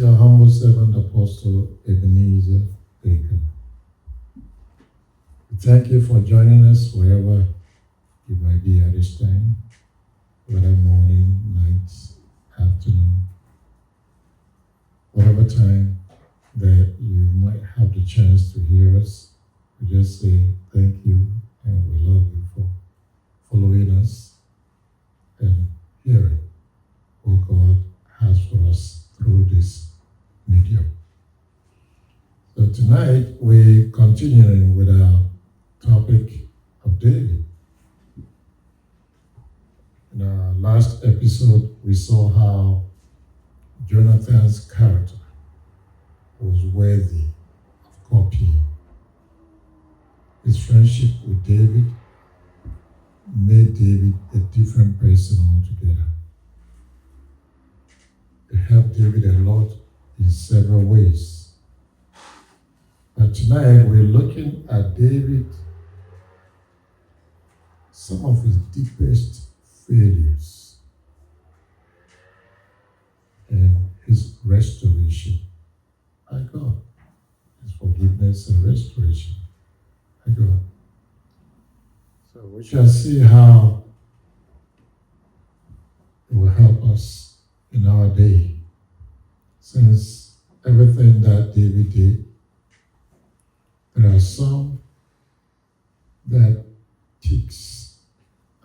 your humble servant, Apostle Ebenezer Bacon. Thank you for joining us wherever you might be at this time, whether morning, night, afternoon, whatever time that you might have the chance to hear us. We just say thank you and we love you for following us and hearing what God has for us through this medium. So tonight we're continuing with our topic of David. In our last episode, we saw how Jonathan's character was worthy of copying. His friendship with David made David a different person altogether. It helped David a lot in several ways. But tonight we're looking at David, some of his deepest failures, and his restoration by God. His forgiveness and restoration by God. So we shall see how it will help us in our day, since everything that David did, there are some that piques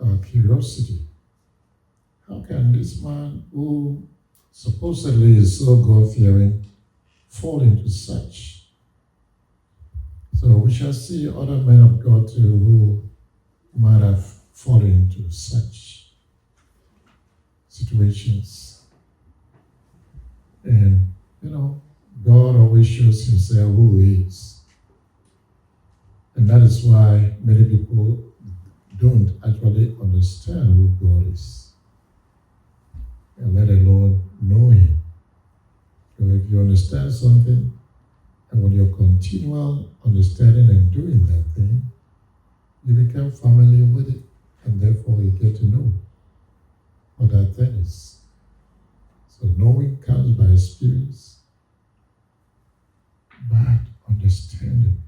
our curiosity. How can this man who supposedly is so God-fearing fall into such? So we shall see other men of God too who might have fallen into such situations. And, God always shows himself who he is. And that is why many people don't actually understand who God is, and let alone know him. So if you understand something, and when you're continual understanding and doing that thing, you become familiar with it, and therefore you get to know what that thing is. So knowing comes by experience, but understanding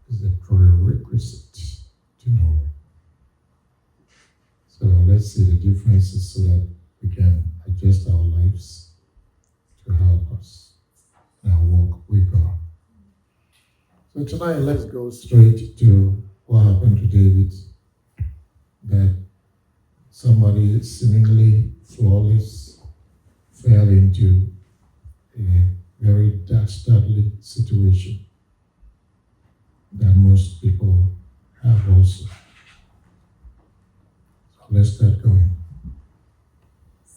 is a prerequisite to know. So let's see the differences so that we can adjust our lives to help us in our walk with God. So tonight, let's go straight to what happened to David, that somebody seemingly flawless fell into a very dastardly situation that most people have also. So let's start going.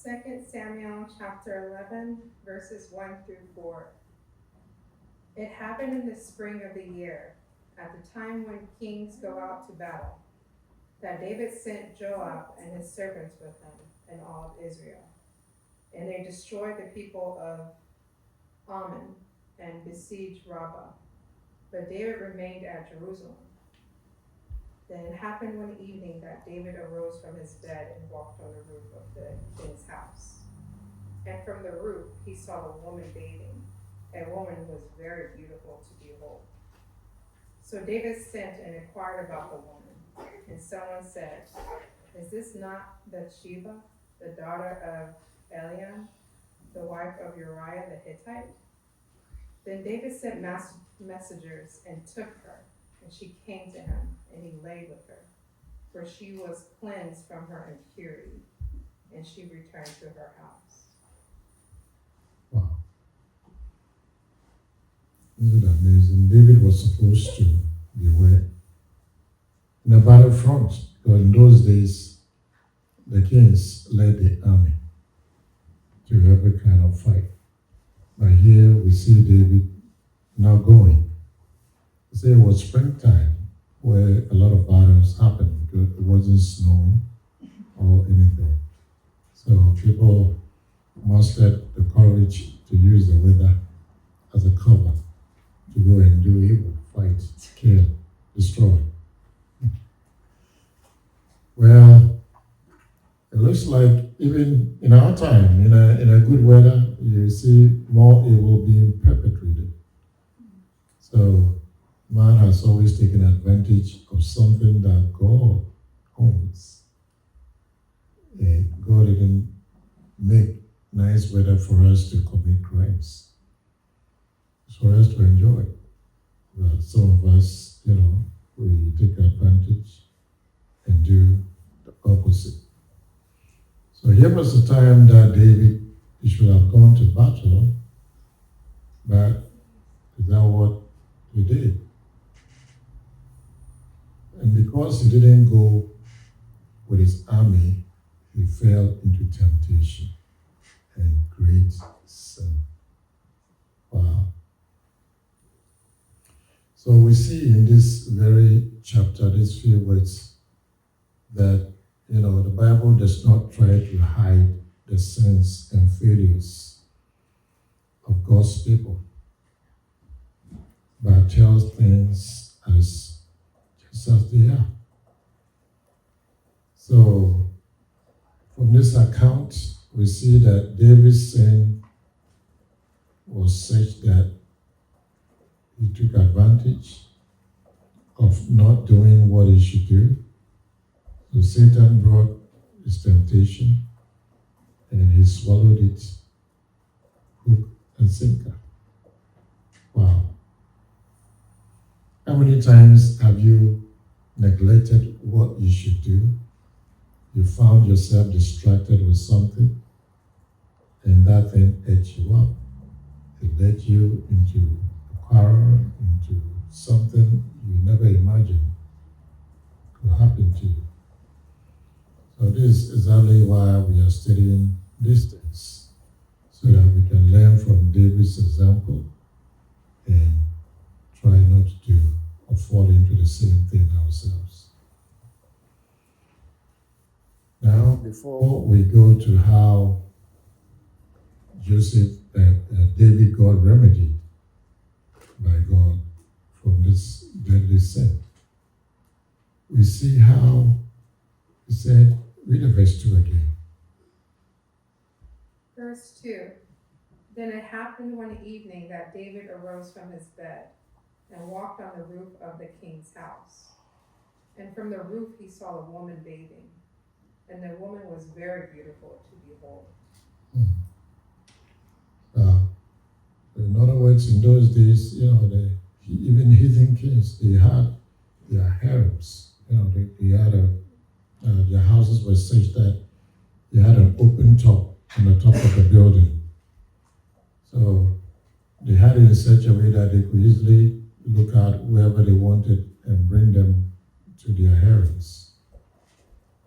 2 Samuel chapter 11, verses 1 through 4. It happened in the spring of the year, at the time when kings go out to battle, that David sent Joab and his servants with him and all of Israel. And they destroyed the people of Ammon and besieged Rabbah. But David remained at Jerusalem. Then it happened one evening that David arose from his bed and walked on the roof of the king's house. And from the roof he saw a woman bathing, a woman who was very beautiful to behold. So David sent and inquired about the woman, and someone said, "Is this not Bathsheba, the daughter of Eliam, the wife of Uriah the Hittite?" Then David sent messengers and took her, and she came to him, and he lay with her, for she was cleansed from her impurity, and she returned to her house. Wow. Isn't it amazing? David was supposed to be where? In the battlefront, because in those days, the kings led the army to every kind of fight. But here we see David now going. They say it was springtime where a lot of battles happened because it wasn't snowing or anything. So people mustered the courage to use the weather as a cover to go and do evil, fight, kill, destroy. Well, it looks like even in our time, in a good weather, you see more evil being perpetrated. So man has always taken advantage of something that God owns. And God didn't make nice weather for us to commit crimes. It's for us to enjoy. But some of us, we take advantage and do the opposite. So here was the time that David, he should have gone to battle, but is that what he did? And because he didn't go with his army, he fell into temptation and great sin. Wow. So we see in this very chapter, these few words, that the Bible does not try to hide the sins and failures of God's people, but tells things just as they are. So from this account, we see that David's sin was such that he took advantage of not doing what he should do. So Satan brought his temptation and he swallowed it hook and sinker. Wow. How many times have you neglected what you should do? You found yourself distracted with something and that thing ate you up. It led you into a quarrel, into something you never imagined could happen to you. So this is exactly why we are studying these things, so that we can learn from David's example and try not to do or fall into the same thing ourselves. Now, before we go to how David got remedied by God from this deadly sin, we see how he said, read the verse 2 again. Verse 2. Then it happened one evening that David arose from his bed and walked on the roof of the king's house. And from the roof he saw a woman bathing, and the woman was very beautiful to behold. In other words, in those days, even heathen kings, they had their harems. They had their houses were such that they had an open top on the top of the building. So they had it in such a way that they could easily look at whoever they wanted and bring them to their harems.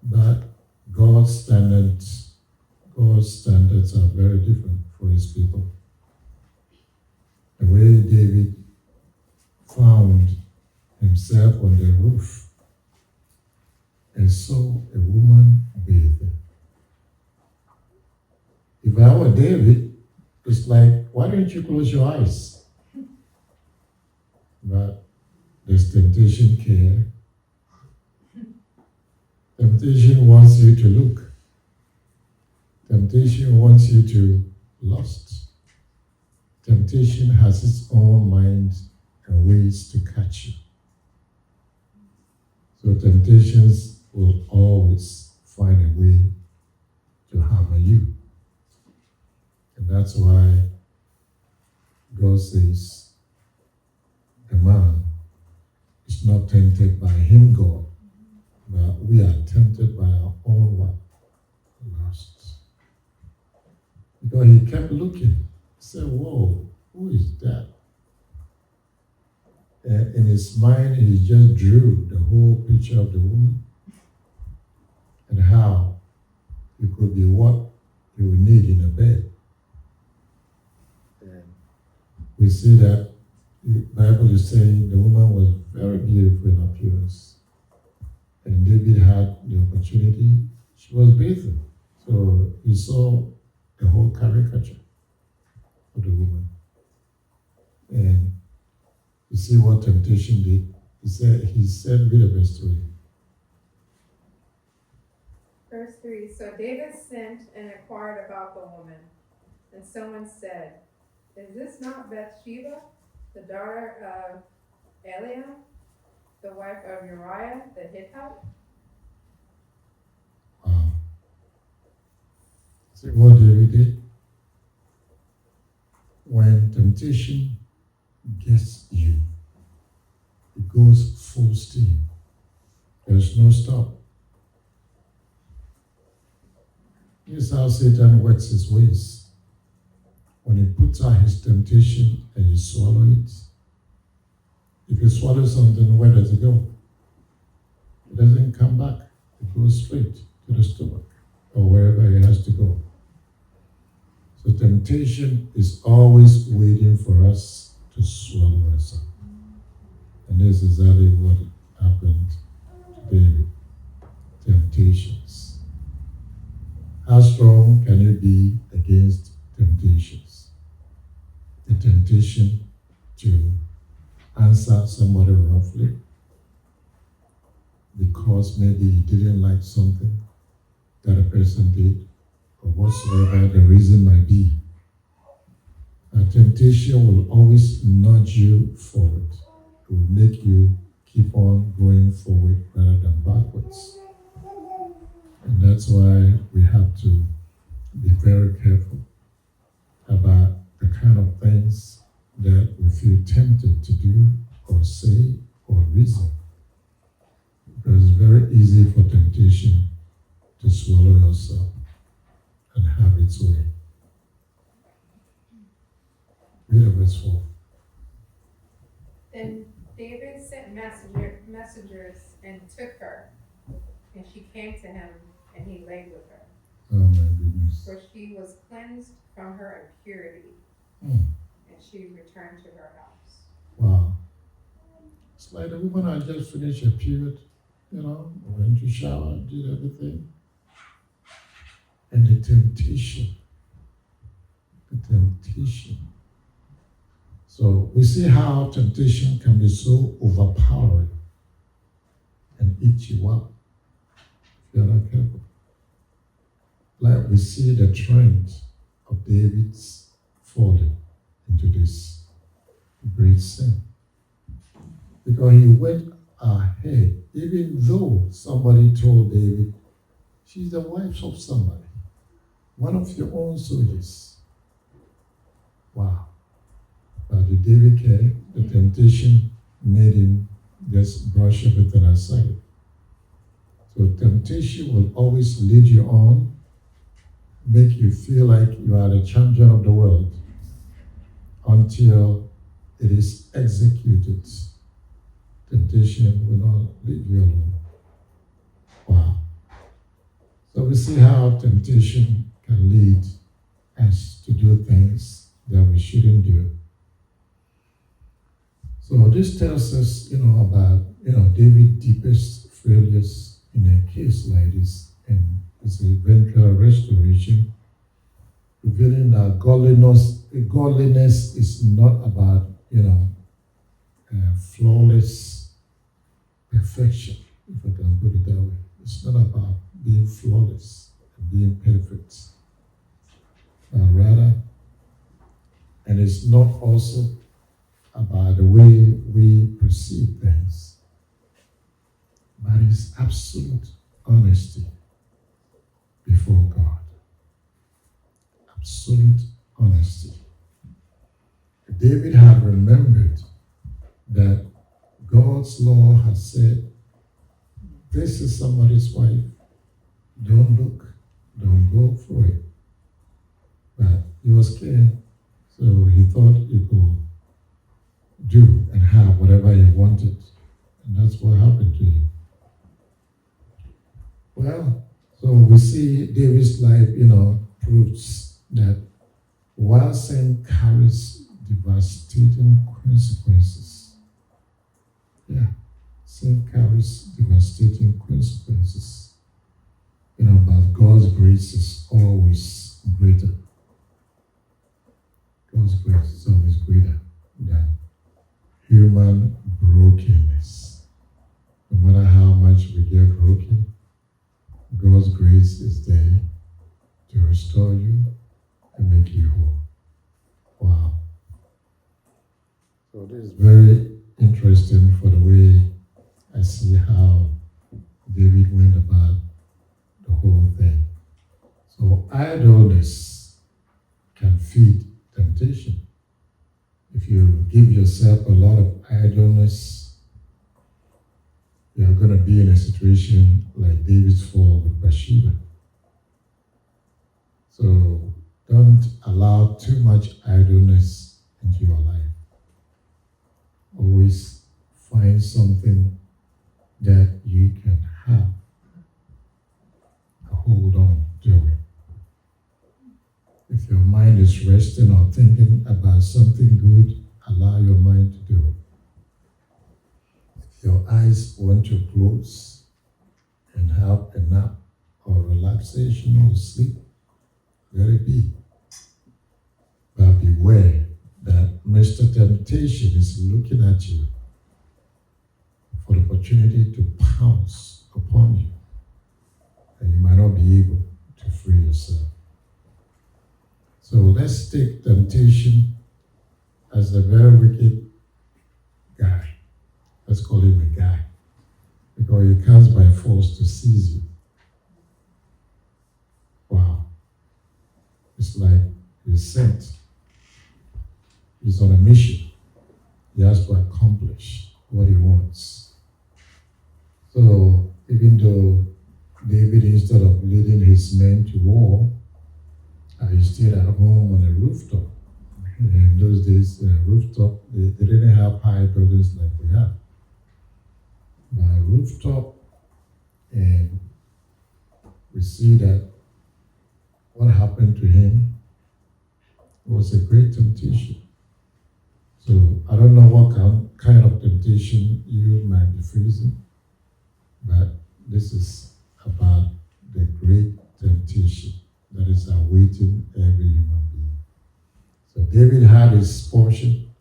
But God's standards are very different for his people. The way David found himself on the roof and saw a woman bathing. If I were David, it's like, why don't you close your eyes? But there's temptation care. Temptation wants you to look. Temptation wants you to lust. Temptation has its own mind and ways to catch you. So temptations will always find a way to hammer you. And that's why God says a man is not tempted by him, God, but we are tempted by our own what? Lusts. Because he kept looking. He said, whoa, who is that? In his mind, he just drew the whole picture of the woman and how it could be what he would need in a bed. And we see that the Bible is saying the woman was very beautiful in appearance. And David had the opportunity. She was bathing. So he saw the whole caricature of the woman. And you see what temptation did? He said, read the verse 3. Verse 3. So David sent and inquired about the woman. And someone said, "Is this not Bathsheba, the daughter of Eliam, the wife of Uriah the Hittite?" See what David did? When temptation gets you, it goes full steam. There's no stop. This is how Satan works his ways. When he puts out his temptation and you swallow it, if you swallow something, where does it go? It doesn't come back. It goes straight to the stomach or wherever it has to go. So temptation is always waiting for us to swallow us up. And this is exactly what happened to David. Temptations. How strong can you be against temptations? The temptation to answer somebody roughly because maybe you didn't like something that a person did, or whatsoever the reason might be. A temptation will always nudge you forward. It will make you keep on going forward rather than backwards. And that's why we have to be very careful about the kind of things that we feel tempted to do or say or reason. Because it's very easy for temptation to swallow yourself and have its way. Read verse 4. Then David sent messengers and took her, and she came to him, and he lay with her. Oh my goodness. For she was cleansed from her impurity, Hmm. and she returned to her house. Wow. It's like the woman had just finished her period, went to shower, did everything. And the temptation. So we see how temptation can be so overpowering and eat you up if you're not careful. Like we see the trend of David's falling into this great sin. Because he went ahead, even though somebody told David, she's the wife of somebody, one of your own soldiers. Wow. But did David care? The temptation made him just brush everything aside. So temptation will always lead you on, make you feel like you are the champion of the world until it is executed. Temptation will not leave you alone. Wow. So we see how temptation can lead us to do things that we shouldn't do. So this tells us, about, David's deepest failures in a case like this, and its eventual restoration, revealing that godliness is not about, flawless perfection, if I can put it that way. It's not about being flawless and being perfect, but rather, and it's not also about the way we perceive things, but it's absolute honesty before God. Absolute honesty. David had remembered that God's law has said, this is somebody's wife, don't look, don't go for it. But he was scared, so he thought he could do and have whatever he wanted. And that's what happened to him. Well, so we see David's life, proves that while sin carries devastating consequences, sin carries devastating consequences, but God's grace is always greater. God's grace is always greater than human brokenness. No matter how much we get broken, God's grace is there to restore you and make you whole. Wow. So this is very interesting for the way I see how David went about the whole thing. So idleness can feed temptation. If you give yourself a lot of idleness, you are going to be in a situation like David's fall with Bathsheba. So don't allow too much idleness into your life. Always find something that you can have. Hold on to it. If your mind is resting or thinking about something good, allow your mind to do it. If your eyes want to close and have a nap or relaxation or sleep, let it be. But beware that Mr. Temptation is looking at you for the opportunity to pounce upon you, and you might not be able to free yourself. So let's take temptation as a very wicked guy. Let's call him a guy, because he comes by force to seize you. Wow. It's like he's sent. He's on a mission. He has to accomplish what he wants. So even though David, instead of leading his men to war, he stayed at home on a rooftop. In those days, rooftop, they didn't have high buildings like we have. But a rooftop, and we see that what happened to him was a great temptation. So I don't know what kind of temptation you might be facing, but this is about the great temptation that is awaiting every human being. So David had his portion.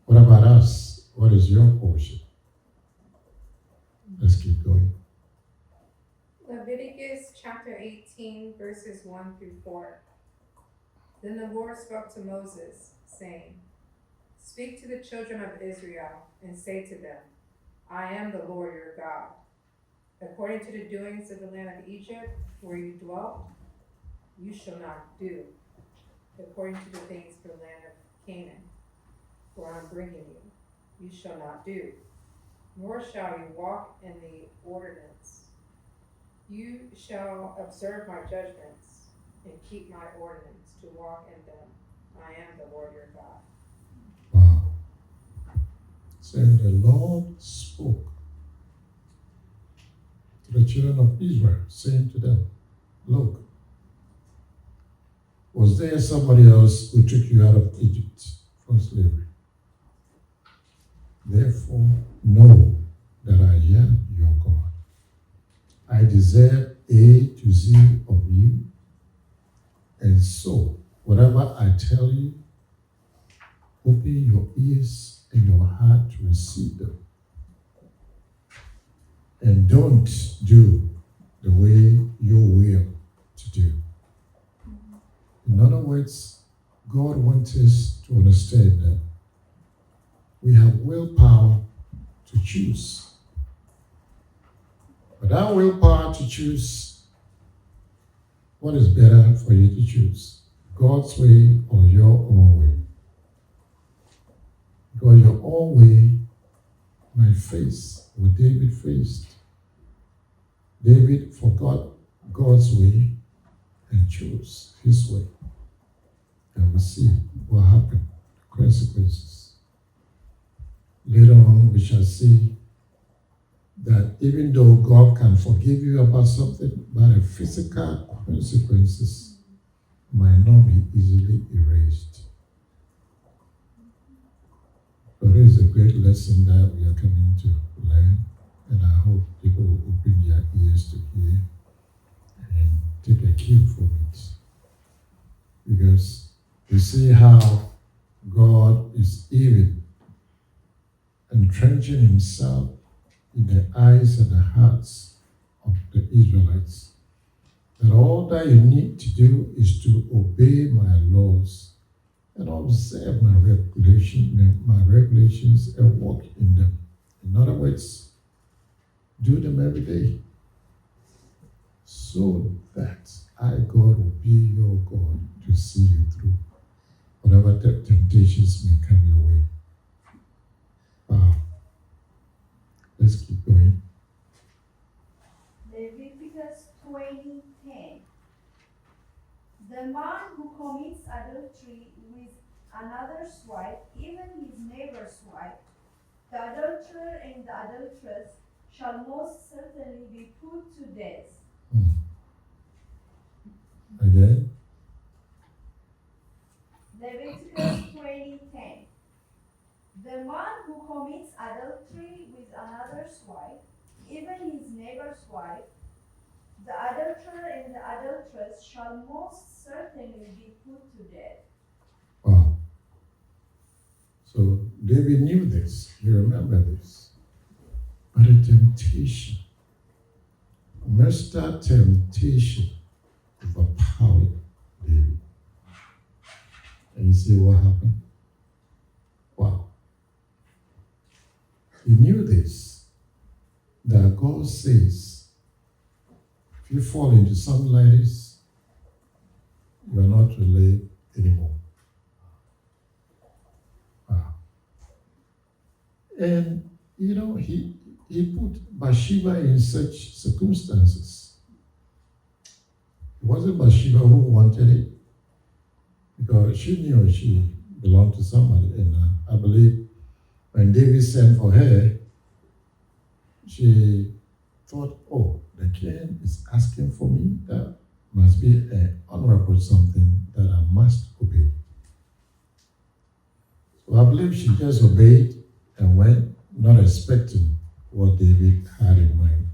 What about us? What is your portion? Let's keep going. Leviticus chapter 18, verses 1 through 4. Then the Lord spoke to Moses, saying, "Speak to the children of Israel, and say to them, I am the Lord your God. According to the doings of the land of Egypt, where you dwelt, you shall not do, according to the things of the land of Canaan, where I am bringing you, you shall not do, nor shall you walk in the ordinance. You shall observe my judgments, and keep my ordinance, to walk in them. I am the Lord your God." Wow. So the Lord spoke to the children of Israel, saying to them, look, was there somebody else who took you out of Egypt from slavery? Therefore, know that I am your God. I desire A to Z of you, and so whatever I tell you, open your ears and your heart to receive them. And don't do the way you will to do. In other words, God wants us to understand that we have willpower to choose. But that willpower to choose, what is better for you to choose? God's way or your own way? Because your own way might face what David faced. David forgot God's way and chose his way. And we see what happened, the consequences. Later on, we shall see that even though God can forgive you about something, but the physical consequences might not be easily erased. So this is a great lesson that we are coming to learn, and I hope people will open their ears to hear and take a cue from it. Because you see how God is even entrenching himself in the eyes and the hearts of the Israelites, that all that you need to do is to obey my laws and observe my regulations and walk in them. In other words, do them every day, so that I, God, will be your God to see you through whatever temptations may come your way. Wow. Let's keep going. Leviticus 20:10. The man who commits adultery with another's wife, even his neighbor's wife, the adulterer and the adulteress shall most certainly be put to death. Again. Leviticus 20:10. The man who commits adultery with another's wife, even his neighbor's wife, the adulterer and the adulteress shall most certainly be put to death. Wow. So David knew this. He remembered this. But a temptation, Mr. Temptation, overpowered David. And you see what happened? Wow. He knew this, that God says, if you fall into something like this, you are not to live anymore. Wow. And, you know, he put Bathsheba in such circumstances. It wasn't Bathsheba who wanted it, because she knew she belonged to somebody. And I believe when David sent for her, she thought, oh, the king is asking for me. That must be an honorable something that I must obey. So I believe she just obeyed and went, not expecting what David had in mind.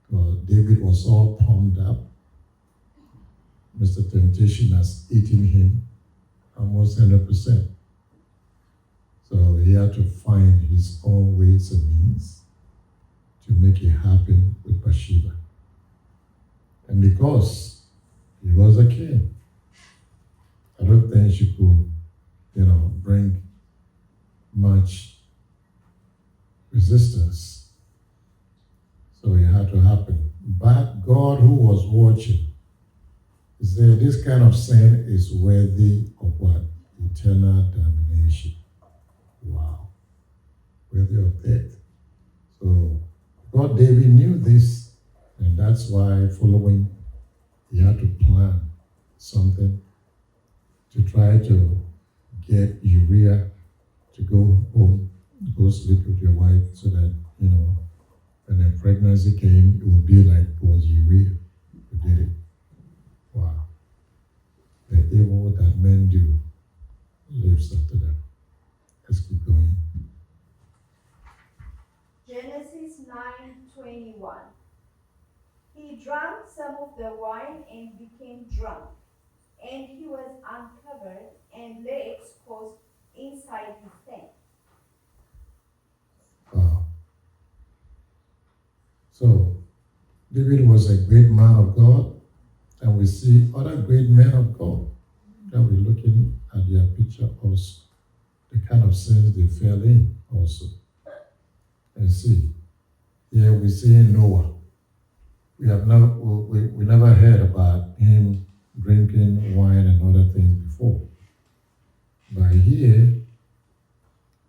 Because David was all pumped up. Mr. Temptation has eaten him almost 100%. So he had to find his own ways and means to make it happen with Bathsheba. And because he was a king, I don't think she could, bring much resistance. So it had to happen. But God, who was watching, he said, this kind of sin is worthy of what? Eternal damnation. Wow. Worthy of death. So God, David knew this, and that's why following, he had to plan something to try to get Uriah to go home, go sleep with your wife, so that, when a pregnancy came, it would be like it was Uriah who did it. Wow. The evil that men do lives after them. Let's keep going. Genesis 9:21. He drank some of the wine and became drunk, and he was uncovered and lay exposed inside his tent. Wow. So, David was a great man of God, and we see other great men of God that we're looking at their picture also, the kind of sins they fell in also. And see, here we see Noah. We never heard about him drinking wine and other things before. But here,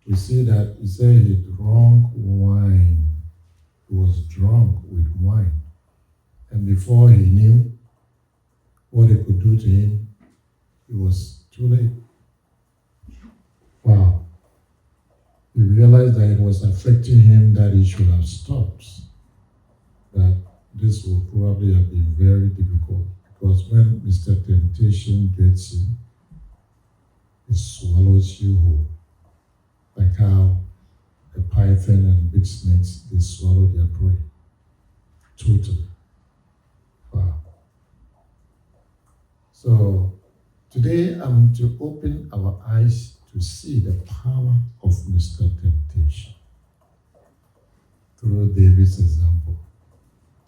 we see that he said he drank wine. He was drunk with wine. And before he knew what it could do to him, it was too late. Wow. He realized that it was affecting him, that he should have stopped. That this will probably have been very difficult, because when Mr. Temptation gets you, it swallows you whole. Like how a python and big snakes, they swallow their prey. Totally. Wow. So today I'm to open our eyes to see the power of Mr. Temptation through David's example.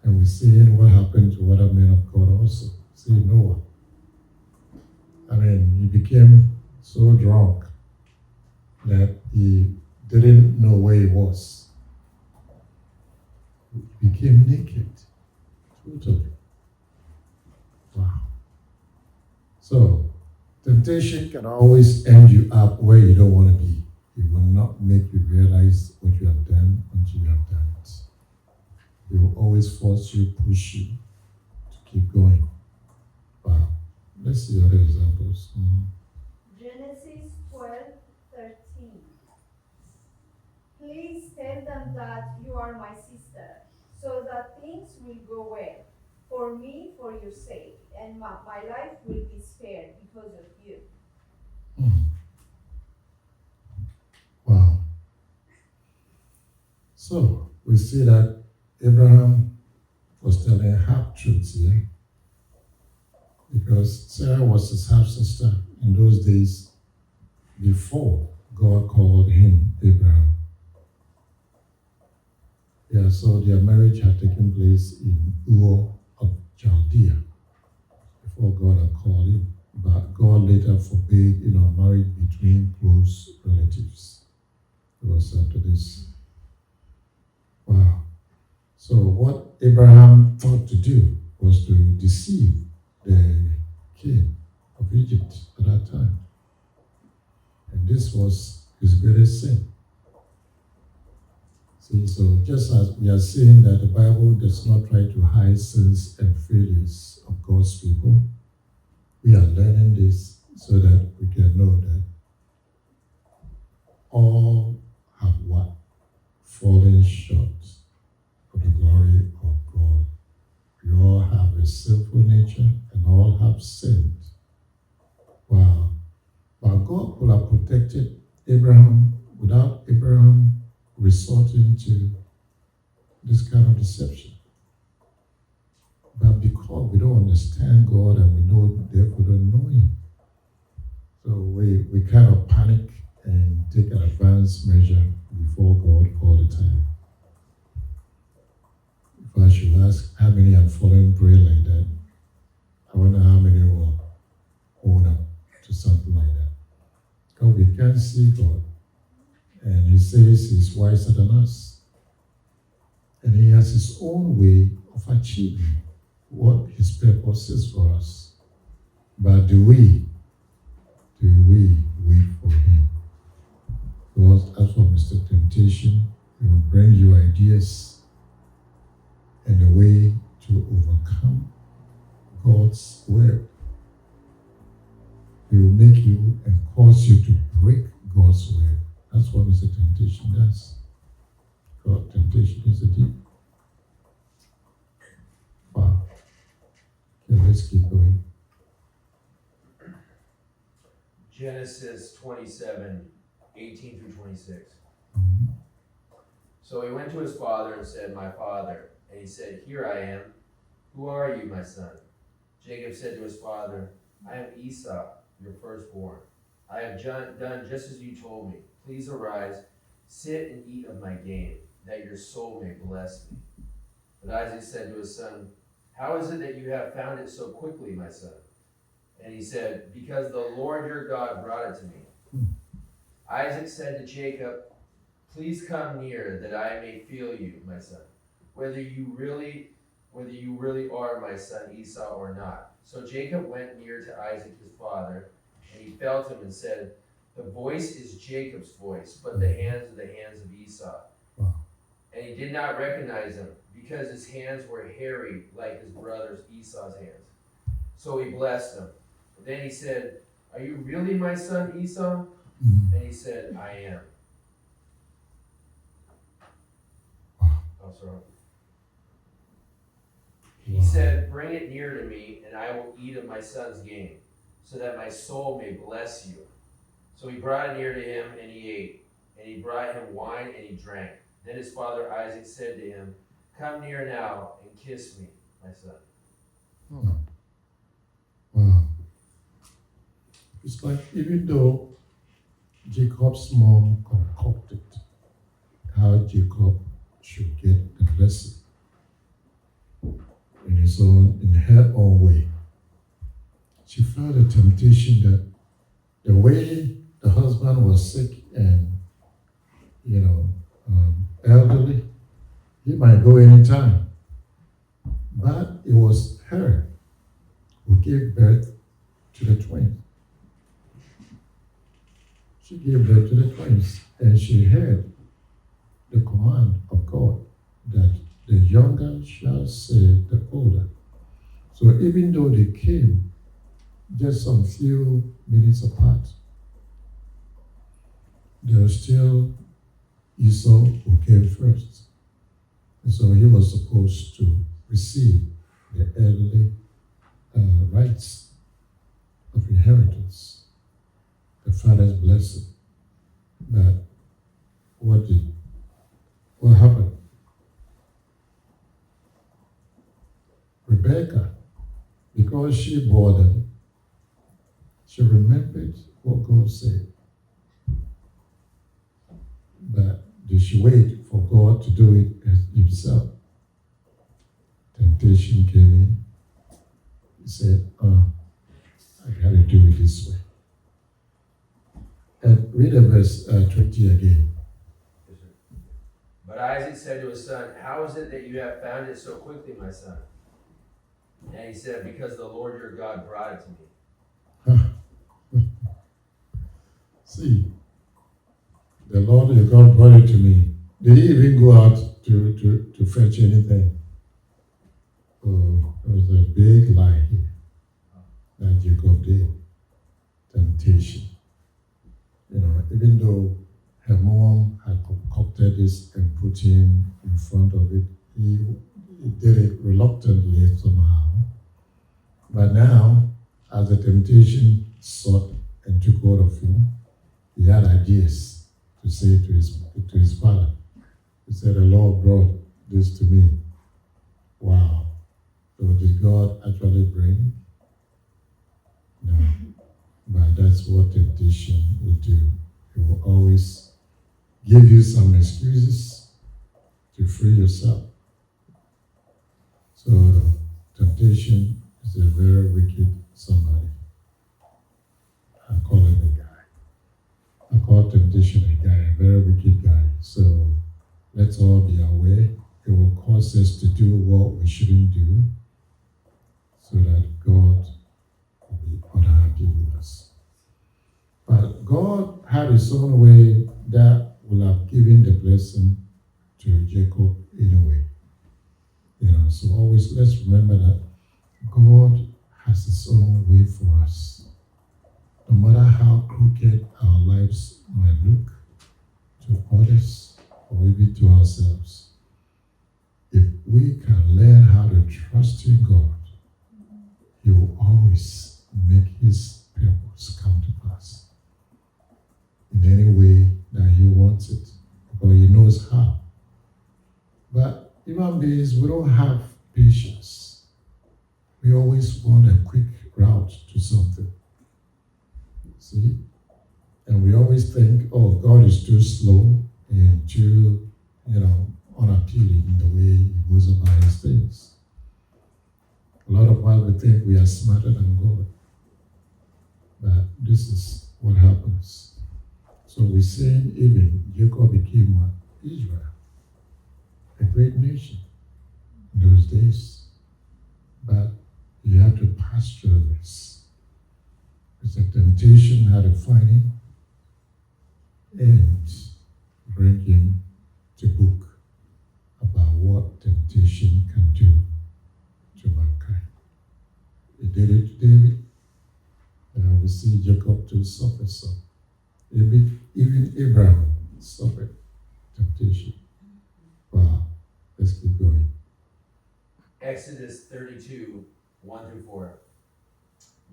And we see what happened to other men of God also. See Noah. I mean, he became so drunk that he didn't know where he was. He became naked. Totally. Wow. So, temptation can always end you up where you don't want to be. It will not make you realize what you have done until you have done it. It will always force you, push you to keep going. Wow. Let's see other examples. Genesis 12:13. Please tell them that you are my sister, so that things will go well for me for your sake, and my life will be spared because of you. Wow. So we see that Abraham was telling half-truths here, because Sarah was his half-sister in those days before God called him Abraham. Yeah, so their marriage had taken place in Ur of Chaldea before God had called him. But God later forbade, marriage between close relatives. It was after this. Wow. So what Abraham thought to do was to deceive the king of Egypt at that time. And this was his greatest sin. See, so just as we are saying that the Bible does not try to hide sins and failures of God's people, we are learning this so that we can know that all have what? Fallen short of the glory of God. We all have a sinful nature and all have sinned. Wow. But God could have protected Abraham without Abraham resorting to this kind of deception. But because we don't understand God and we therefore don't know Him, so we kind of panic and take an advanced measure before God all the time. If I should ask how many have fallen prey like that, I wonder how many will own up to something like that. Because we can't see God. And He says He's wiser than us. And He has His own way of achieving what His purpose is for us. But do we wait for Him? Because as for Mr. Temptation, He will bring you ideas and a way to overcome God's will. He will make you and cause you to break God's will. That's what Mr. Temptation does. God, temptation is a deep. Wow. Okay, let's keep going. Genesis 27:18 through 26. Mhm. So he went to his father and said, "My father." And he said, "Here I am. Who are you, my son?" Jacob said to his father, "I am Esau, your firstborn. I have done just as you told me. Please arise, sit and eat of my game, that your soul may bless me." But Isaac said to his son, "How is it that you have found it so quickly, my son?" And he said, "Because the Lord your God brought it to me." Isaac said to Jacob, "Please come near, that I may feel you, my son, whether you really are my son Esau or not." So Jacob went near to Isaac his father, and he felt him and said, "The voice is Jacob's voice, but the hands are the hands of Esau." Wow. And he did not recognize him, because his hands were hairy like his brother's Esau's hands. So he blessed him. Then he said, "Are you really my son Esau?" Mhm. And he said, "I am." Wow. Oh, sorry. Wow. He said, "Bring it near to me, and I will eat of my son's game, so that my soul may bless you." So he brought it near to him, and he ate. And he brought him wine, and he drank. Then his father Isaac said to him, "Come near now, and kiss me, my son." Oh. Wow. It's like even though Jacob's mom concocted how Jacob should get the blessing, his own, in her own way. She felt a temptation that the way the husband was sick and, elderly, he might go anytime. But it was her who gave birth to the twins. She gave birth to the twins, and she heard the command of God that the younger shall serve the older. So even though they came just some few minutes apart, there was still Esau who came first. And so he was supposed to receive the earthly rights of inheritance, the father's blessing. But what happened? Rebecca, because she bore them, she remembered what God said. But did she wait for God to do it as himself? Temptation came in. He said, I got to do it this way. And read verse 20 again. But Isaac said to his son, how is it that you have found it so quickly, my son? And he said, because the Lord your God brought it to me. See, the Lord your God brought it to me. Did he even go out to fetch anything? Oh, it was a big lie here that Jacob did. Temptation. Even though her mom had concocted this and put him in front of it, he did it reluctantly somehow. But now, as the temptation sought and took hold of him, he had ideas to say to his father. He said, the Lord brought this to me. Wow. So did God actually bring? No. But that's what temptation will do. It will always give you some excuses to free yourself. So temptation is a very wicked somebody. I call him a guy. I call temptation a guy, a very wicked guy. So let's all be aware. It will cause us to do what we shouldn't do so that God will be unhappy with us. But God had his own way that will have given the blessing to Jacob anyway. So always let's remember that God has his own way for us. No matter how crooked our lives might look to others or even to ourselves, if we can learn how to trust in God, he will always make his purpose come to pass in any way that he wants it, or he knows how. But human beings, we don't have patience. We always want a quick route to something. See? And we always think, oh, God is too slow and too, unappealing in the way he goes about his things. A lot of us we think we are smarter than God. But this is what happens. So we're saying even Jacob became what? Israel. A great nation in those days. But you have to pass through this. It's a temptation how to find him and bring him to book about what temptation can do to mankind. He did it to David, and we see Jacob to suffer some. Even Abraham suffered temptation. Wow, let's keep going. Exodus 32, 1 through 4.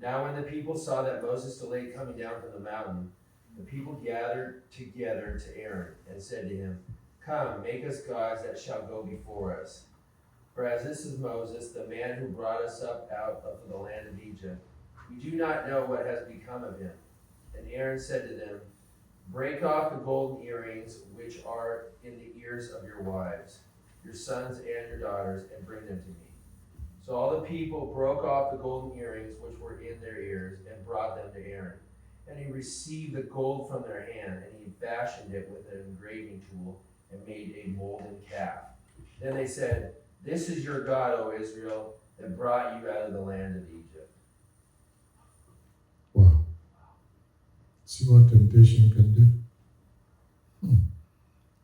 Now when the people saw that Moses delayed coming down from the mountain, the people gathered together to Aaron and said to him, come, make us gods that shall go before us. For as this is Moses, the man who brought us up out of the land of Egypt, we do not know what has become of him. And Aaron said to them, break off the golden earrings which are in the ears of your wives, your sons and your daughters, and bring them to me. So all the people broke off the golden earrings which were in their ears and brought them to Aaron. And he received the gold from their hand, and he fashioned it with an engraving tool and made a molten calf. Then they said, "This is your God, O Israel, that brought you out of the land of Egypt." Wow. See what temptation can do?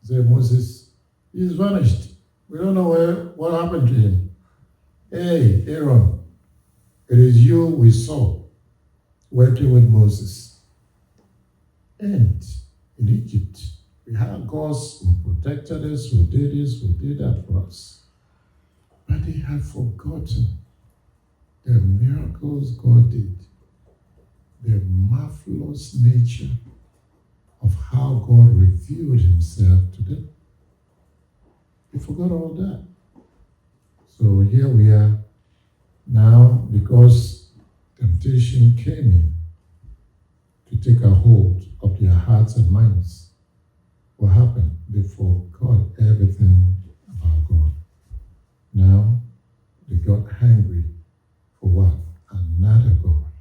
Say, Moses, he's vanished. We don't know what happened to him. Hey, Aaron, it is you we saw working with Moses. And in Egypt, we had gods who protected us, who did this, who did that for us. But they had forgotten the miracles God did, the marvelous nature of how God revealed himself to them. They forgot all that. So here we are now, because temptation came in to take a hold of their hearts and minds. What happened? They forgot everything about God. Now, they got hungry for what? Another God.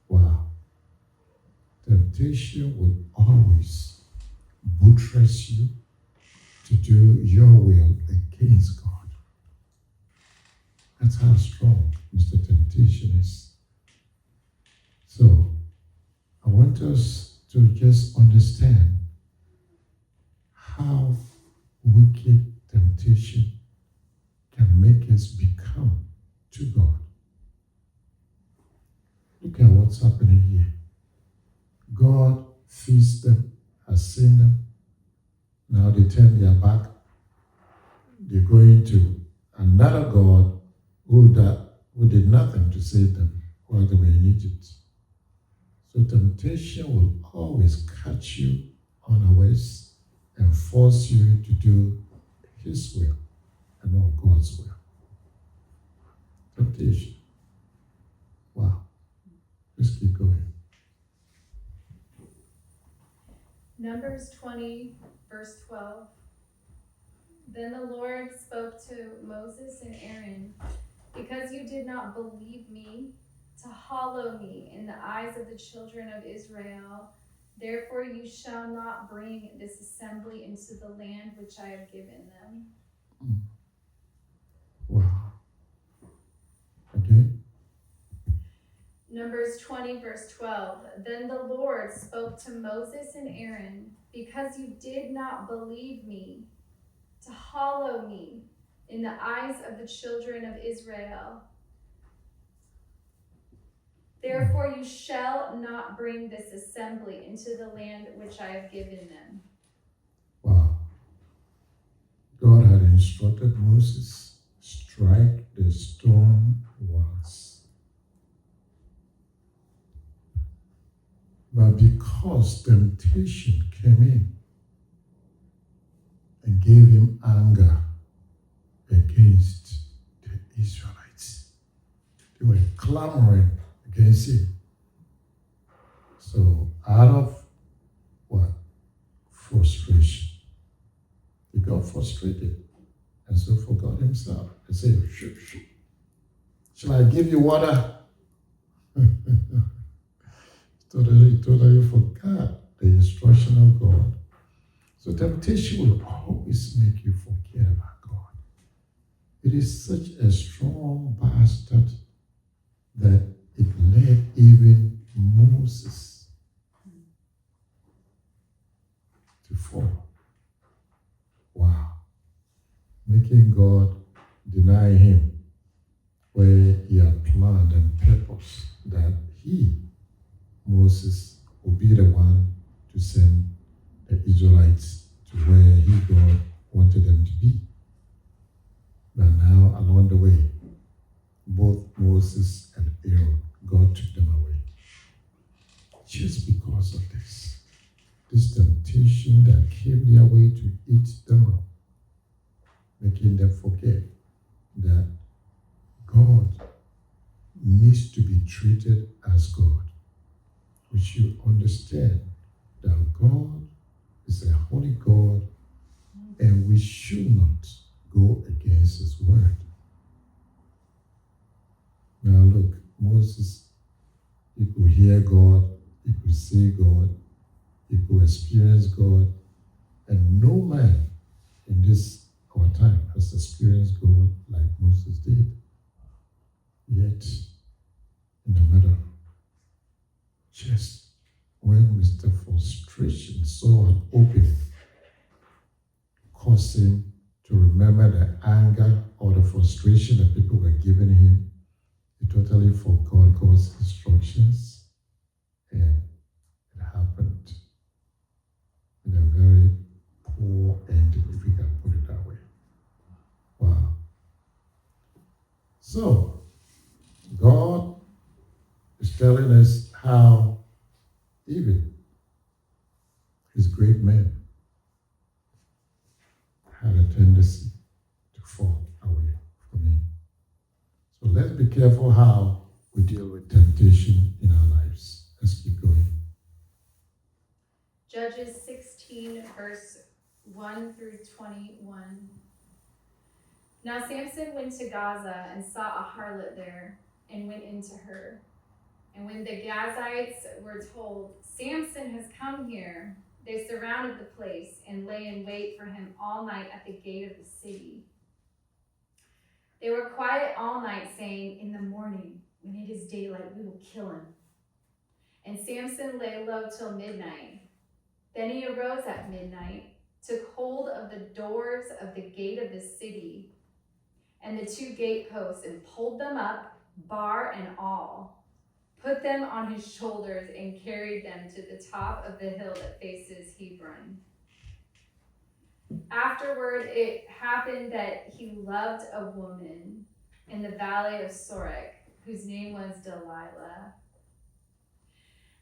Wow. Temptation will always buttress you to do your will against God. That's how strong Mr. Temptation is. So, I want us to just understand how wicked temptation can make us become to God. Look at what's happening here. God feeds them, has seen them. Now they turn their back. They're going to another God who did nothing to save them while they were in Egypt. So temptation will always catch you unawares and force you to do His will and not God's will. Temptation. Wow. Let's keep going. Numbers 20, verse 12. Then the Lord spoke to Moses and Aaron, "Because you did not believe me to hallow me in the eyes of the children of Israel, therefore you shall not bring this assembly into the land which I have given them." Wow. Okay. Numbers 20, verse 12. Then the Lord spoke to Moses and Aaron, "Because you did not believe me to hallow me in the eyes of the children of Israel, therefore you shall not bring this assembly into the land which I have given them." Wow. God had instructed Moses, strike the stone once. But because temptation came in and gave him anger against the Israelites, they were clamoring against him. So out of what? Frustration. He got frustrated and so forgot himself. He said, shall I give you water? Totally forgot the instruction of God. So temptation will always make you forget about God. It is such a strong bastard that it led even Moses to fall. Wow. Making God deny him where he had planned and purposed that he, Moses, will be the one to send the Israelites to where God wanted them to be. But now, along the way, both Moses and Aaron, God took them away. Just because of this temptation that came their way to eat them up, making them forget that God needs to be treated as God. We should understand that God is a holy God and we should not go against His word. Moses, he could hear God, he could see God, he could experience God, and no man in this our time has experienced God like Moses did. Yet, in the matter, just when Mr. Frustration saw an opening, caused him to remember the anger or the frustration that people were giving him, he totally forgot God's instructions, and it happened in a very poor ending, if we can put it that way. Wow. So, God is telling us how even his great men had a tendency to fall away from him. So let's be careful how we deal with temptation in our lives. Let's keep going. Judges 16, verse 1 through 21. Now Samson went to Gaza and saw a harlot there and went into her. And when the Gazites were told, Samson has come here, they surrounded the place and lay in wait for him all night at the gate of the city. They were quiet all night, saying, in the morning, when it is daylight, we will kill him. And Samson lay low till midnight. Then he arose at midnight, took hold of the doors of the gate of the city and the 2 gateposts, and pulled them up, bar and all, put them on his shoulders, and carried them to the top of the hill that faces Hebron. Afterward, it happened that he loved a woman in the valley of Sorek, whose name was Delilah.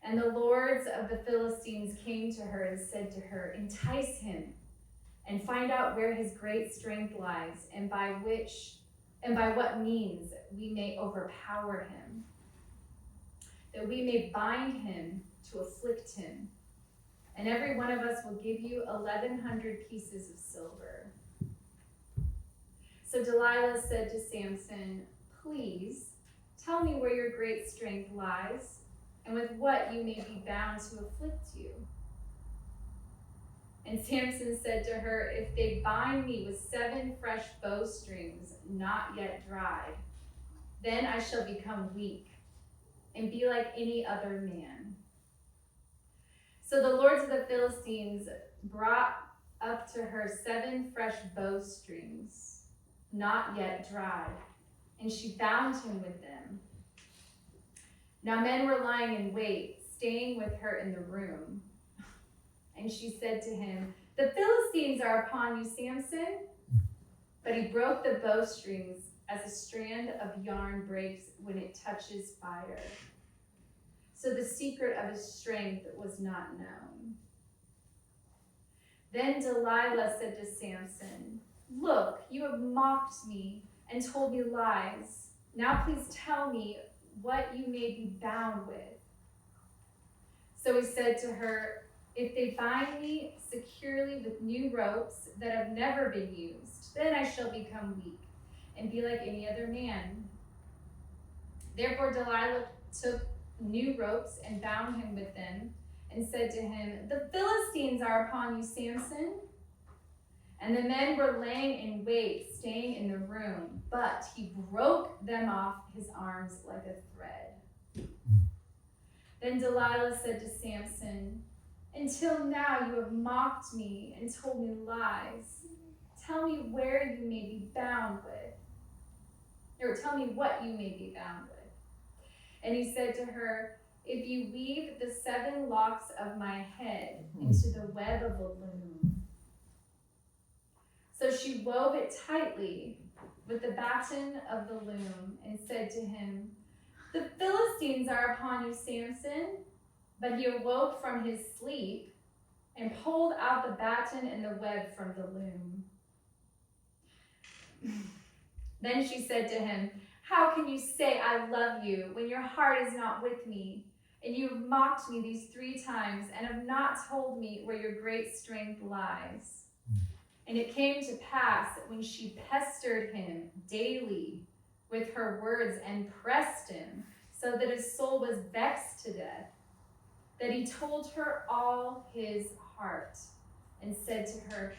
And the lords of the Philistines came to her and said to her, entice him and find out where his great strength lies, and by what means we may overpower him, that we may bind him to afflict him. And every one of us will give you 1,100 pieces of silver. So Delilah said to Samson, please tell me where your great strength lies, and with what you may be bound to afflict you. And Samson said to her, if they bind me with 7 fresh bowstrings, not yet dried, then I shall become weak and be like any other man. So the lords of the Philistines brought up to her 7 fresh bowstrings, not yet dried, and she bound him with them. Now men were lying in wait, staying with her in the room. And she said to him, the Philistines are upon you, Samson. But he broke the bowstrings as a strand of yarn breaks when it touches fire. So the secret of his strength was not known. Then Delilah said to Samson, look, you have mocked me and told me lies. Now please tell me what you may be bound with. So he said to her, if they bind me securely with new ropes that have never been used, then I shall become weak and be like any other man. Therefore Delilah took new ropes and bound him with them and said to him, the Philistines are upon you, Samson. And the men were laying in wait, staying in the room, but he broke them off his arms like a thread. Then Delilah said to Samson, until now you have mocked me and told me lies. Tell me where you may be bound with, or tell me what you may be bound with. And he said to her, if you weave the 7 locks of my head into the web of a loom. So she wove it tightly with the batten of the loom and said to him, the Philistines are upon you, Samson. But he awoke from his sleep and pulled out the batten and the web from the loom. Then she said to him, how can you say I love you when your heart is not with me? And you have mocked me these 3 times and have not told me where your great strength lies. And it came to pass when she pestered him daily with her words and pressed him so that his soul was vexed to death, that he told her all his heart and said to her,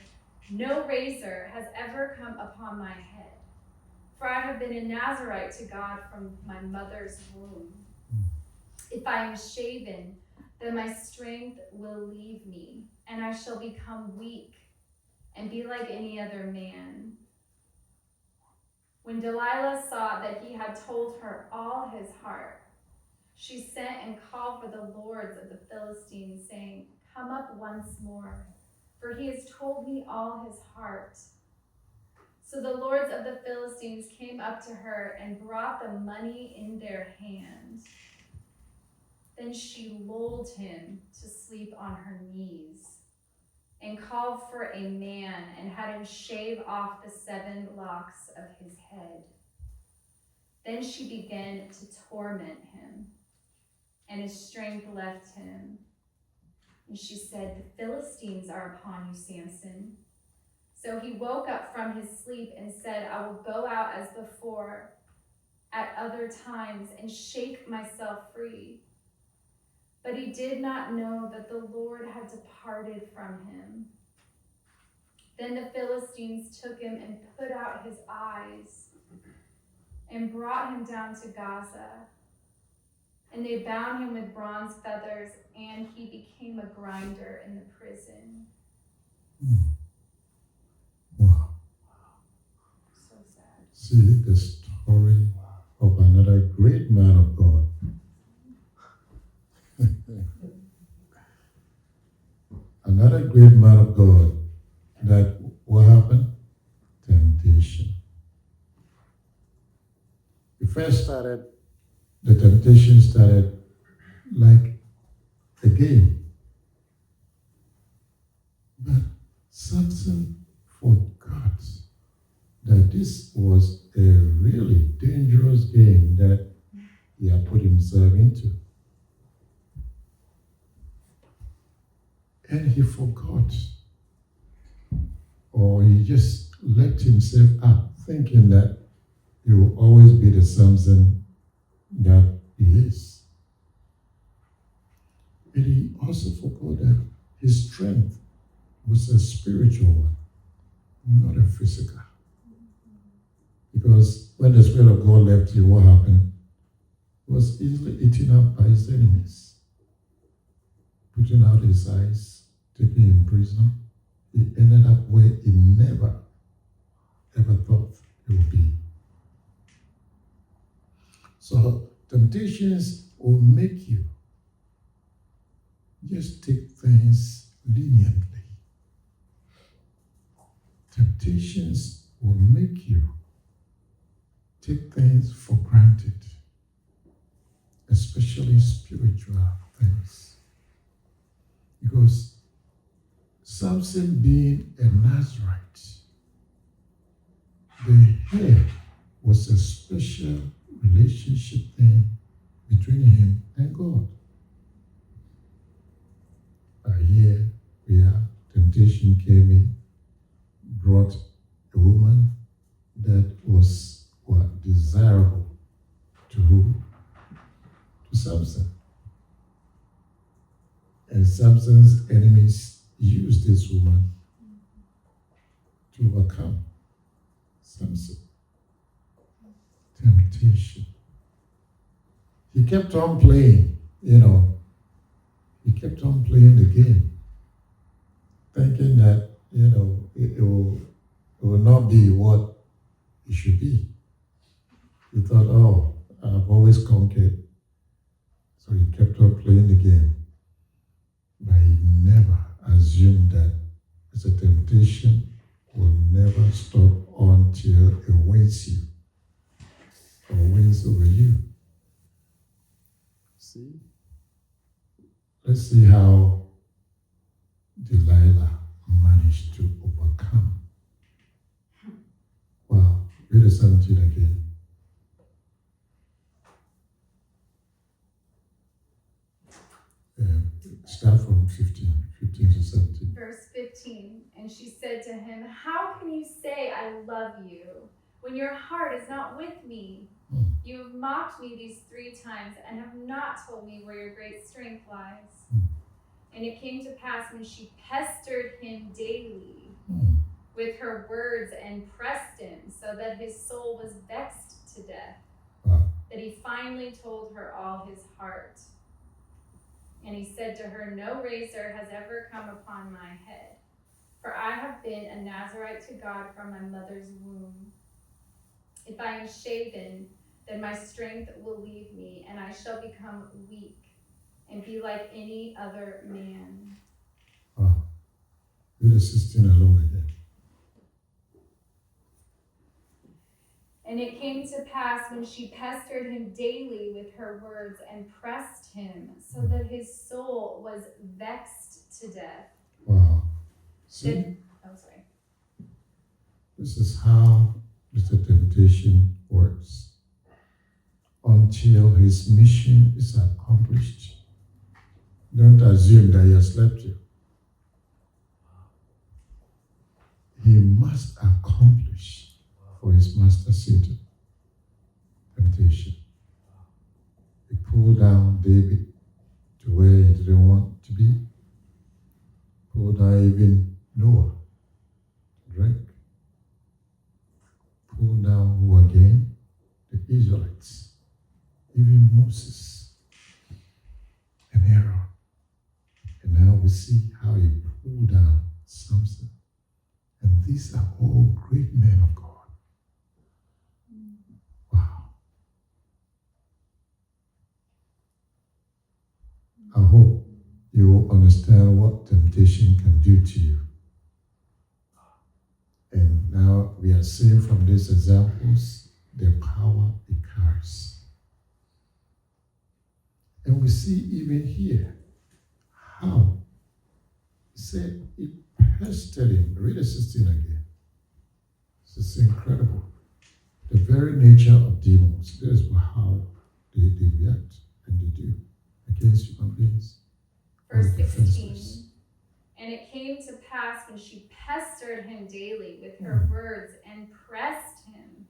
"No razor has ever come upon my head, for I have been a Nazarite to God from my mother's womb. If I am shaven, then my strength will leave me, and I shall become weak and be like any other man." When Delilah saw that he had told her all his heart, she sent and called for the lords of the Philistines, saying, "Come up once more, for he has told me all his heart." So the lords of the Philistines came up to her and brought the money in their hand. Then she lulled him to sleep on her knees and called for a man and had him shave off the 7 locks of his head. Then she began to torment him, and his strength left him. And she said, "The Philistines are upon you, Samson." So he woke up from his sleep and said, "I will go out as before at other times and shake myself free." But he did not know that the Lord had departed from him. Then the Philistines took him and put out his eyes and brought him down to Gaza. And they bound him with bronze feathers, and he became a grinder in the prison. Wow. So sad. See the story of another great man of God. Another great man of God. That what happened? Temptation. It first started, the temptation started like a game. But Samson forgot that this was a really dangerous game that he had put himself into. And he forgot, or he just let himself up, thinking that he will always be the Samson that he is. And he also forgot that his strength was a spiritual one, not a physical. Because when the Spirit of God left you, what happened? He was easily eaten up by his enemies, putting out his eyes, taking him prisoner. He ended up where he never, ever thought he would be. So temptations will make you just take things leniently. Temptations will make you take things for granted, especially spiritual things. Because Samson being a Nazarite, the hair was a special relationship thing between him and God. Here we are, temptation came in, brought a woman that was desirable to who? To Samson. And Samson's enemies used this woman to overcome Samson. Temptation. He kept on playing, he kept on playing the game, thinking that, it will not be what it should be. He thought, oh, I've always conquered. So he kept on playing the game. But he never assumed that it's a temptation will never stop until it wins you or wins over you. See? Let's see how Delilah managed to overcome. Wow, read the 17 again. Start from 15 to 17. Verse 15, and she said to him, "How can you say I love you when your heart is not with me? Mm. You have mocked me these 3 times and have not told me where your great strength lies. Mm. And it came to pass when she pestered him daily Mm. with her words and pressed him so that his soul was vexed to death, Wow. that he finally told her all his heart. And he said to her, no razor has ever come upon my head, for I have been a Nazarite to God from my mother's womb. If I am shaven, then my strength will leave me, and I shall become weak and be like any other man. Wow. Read the 16 alone again. And it came to pass when she pestered him daily with her words and pressed him, so that his soul was vexed to death. Wow. See, Sorry. this is how the temptation works. Until his mission is accomplished, don't assume that he has left you. He must accomplish for his master Satan temptation. He pulled down David to where he didn't want to be. Pulled down even Noah to drink. Pulled down who again? The Israelites. Even Moses and Aaron. And now we see how he pulled down Samson. And these are all great men of God. Wow. I hope you will understand what temptation can do to you. And now we are seeing from these examples the power it carries. And we see even here how he said it pestered him. Read the 16 again. This is incredible. The very nature of demons, this is how they react and they do against human beings. Verse Or 16. defenseless. And it came to pass when she pestered him daily with her words and pressed him,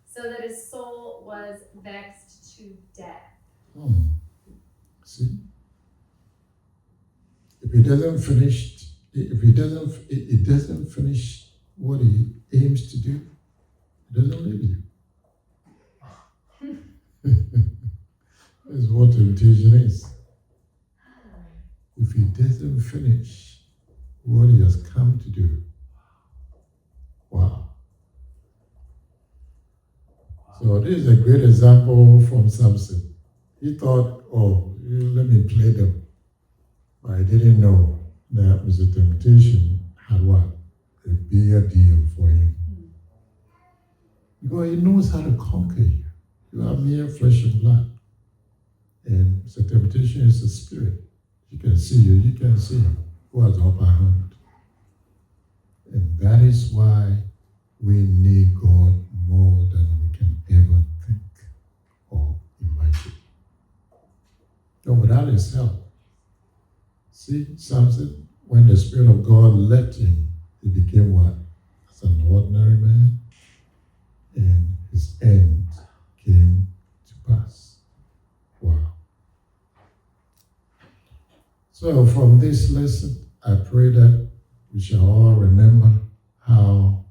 so that his soul was vexed to death. Hmm. See? If he doesn't finish, it doesn't finish what he aims to do, it doesn't leave you. That's what temptation is. If he doesn't finish what he has come to do, wow. So this is a great example from Samson. He thought, oh, let me play them. But I didn't know that Mr. Temptation had what? A bigger deal for him. Because he knows how to conquer you. You are mere flesh and blood. And Mr. Temptation is a spirit. You can see you, you can see him. Who has the upper hand? And that is why we need God more than we can ever think or imagine. No, without his help. See, Samson, when the Spirit of God left him, he became what? As an ordinary man. And his end came to pass. Wow. So from this lesson, I pray that we shall all remember how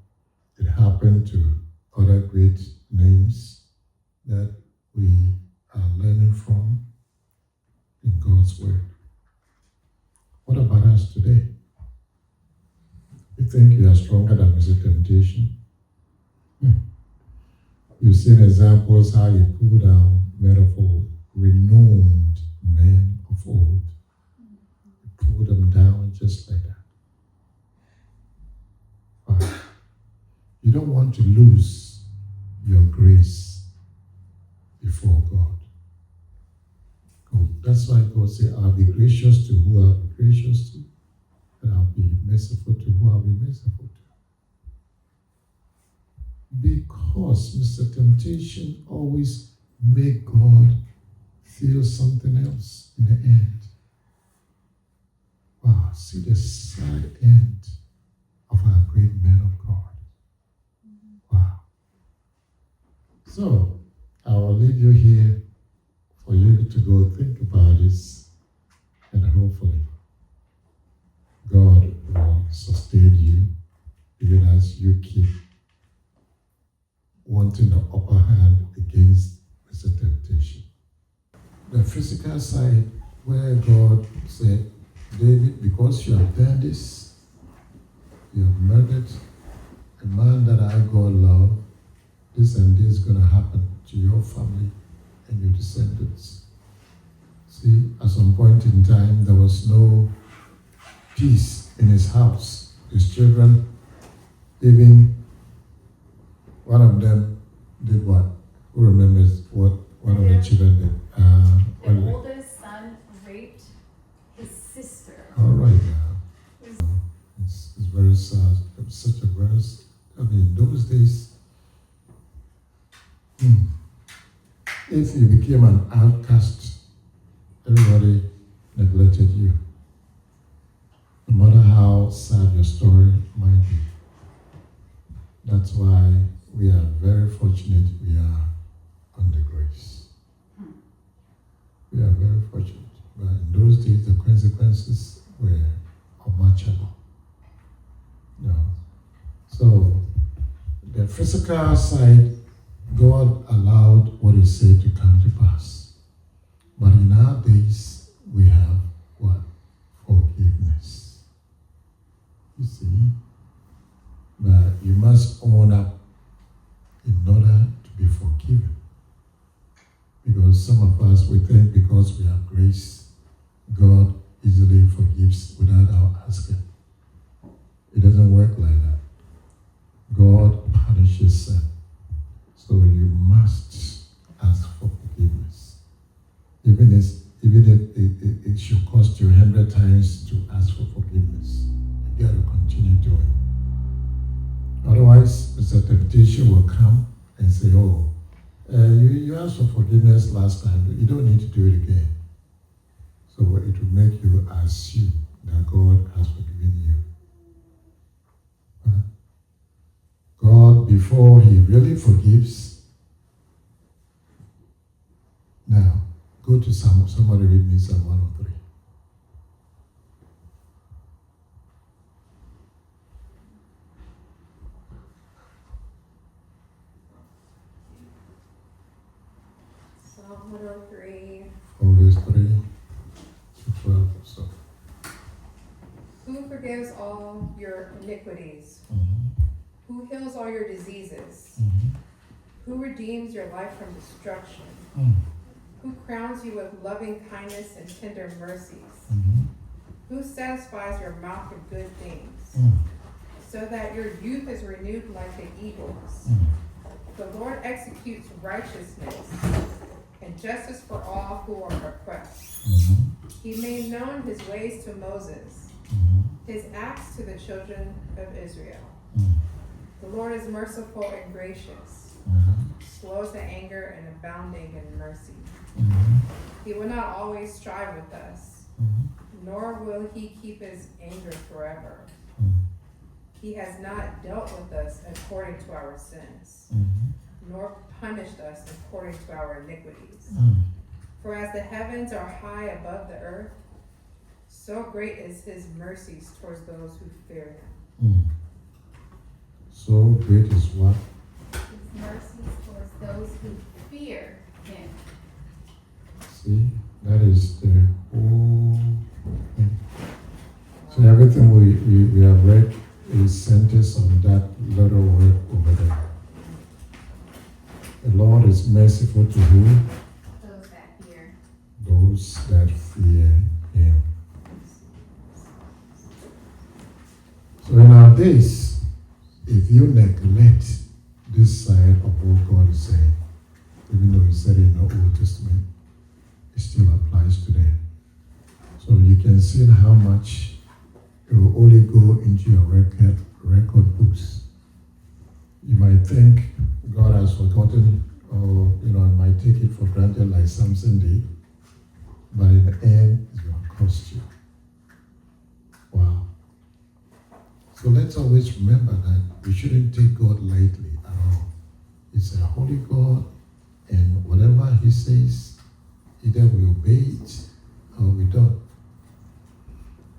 it happened to other great names that we are learning from in God's Word. What about us today? You think you are stronger than Mr. Temptation? You've seen examples how he pulled down men of old, renowned men of old. He pulled them down just like that. Wow. You don't want to lose your grace before God. That's why God said, I'll be gracious to who I'll be gracious to, and I'll be merciful to who I'll be merciful to. Because Mr. Temptation always made God feel something else in the end. Wow, see the sad end of our great men of God. Wow. So, I will leave you here for you to go think about this, and hopefully God will sustain you even as you keep wanting the upper hand against Mr. Temptation. The physical side, where God said, David, because you have done this, you have murdered a man that I, God, love, this and this is going to happen to your family and your descendants. See, at some point in time, there was no peace in his house. His children, even one of them did what? Who remembers what one of the children did? The oldest son raped his sister. All right now. It's very sad. It was such a very, those days, if you became an outcast, everybody neglected you. No matter how sad your story might be. That's why we are very fortunate we are under grace. We are very fortunate. But in those days, the consequences were unmatchable. No. So, the physical side, God allowed what He said to come to pass. But in our days, we have what? Forgiveness. You see? But you must own up in order to be forgiven. Because some of us, we think because we have grace, God easily forgives without our asking. It doesn't work like that. God punishes sin. So you must ask for forgiveness. Even if it should cost you 100 times to ask for forgiveness, you got to continue doing. Otherwise, Mr. Temptation will come and say, oh, you asked for forgiveness last time. You don't need to do it again. So it will make you assume that God has forgiven you. God, before He really forgives, now go to somebody read me Psalm 103. Psalm 103. Verse 3 to 12 or so. Who forgives all your iniquities? Who heals all your diseases? Who redeems your life from destruction? Who crowns you with loving kindness and tender mercies? Who satisfies your mouth with good things, so that your youth is renewed like the eagles? The Lord executes righteousness and justice for all who are oppressed. He made known His ways to Moses, His acts to the children of Israel. The Lord is merciful and gracious, slow to anger and abounding in mercy. He will not always strive with us, nor will He keep His anger forever. He has not dealt with us according to our sins, nor punished us according to our iniquities. For as the heavens are high above the earth, so great is His mercies towards those who fear Him. So great is what? His mercies towards those who fear Him. See, that is the whole thing. So everything we have read is centers on that little word over there. The Lord is merciful to who? Those that fear. Those that fear Him. So in our days, if you neglect this side of what God is saying, even though He said it in the Old Testament, it still applies today. So you can see how much it will only go into your record books. You might think God has forgotten, or I might take it for granted like Samson did, but in the end, it's going to cost you. Wow. So let's always remember that we shouldn't take God lightly at all. It's a holy God, and whatever He says, either we obey it or we don't.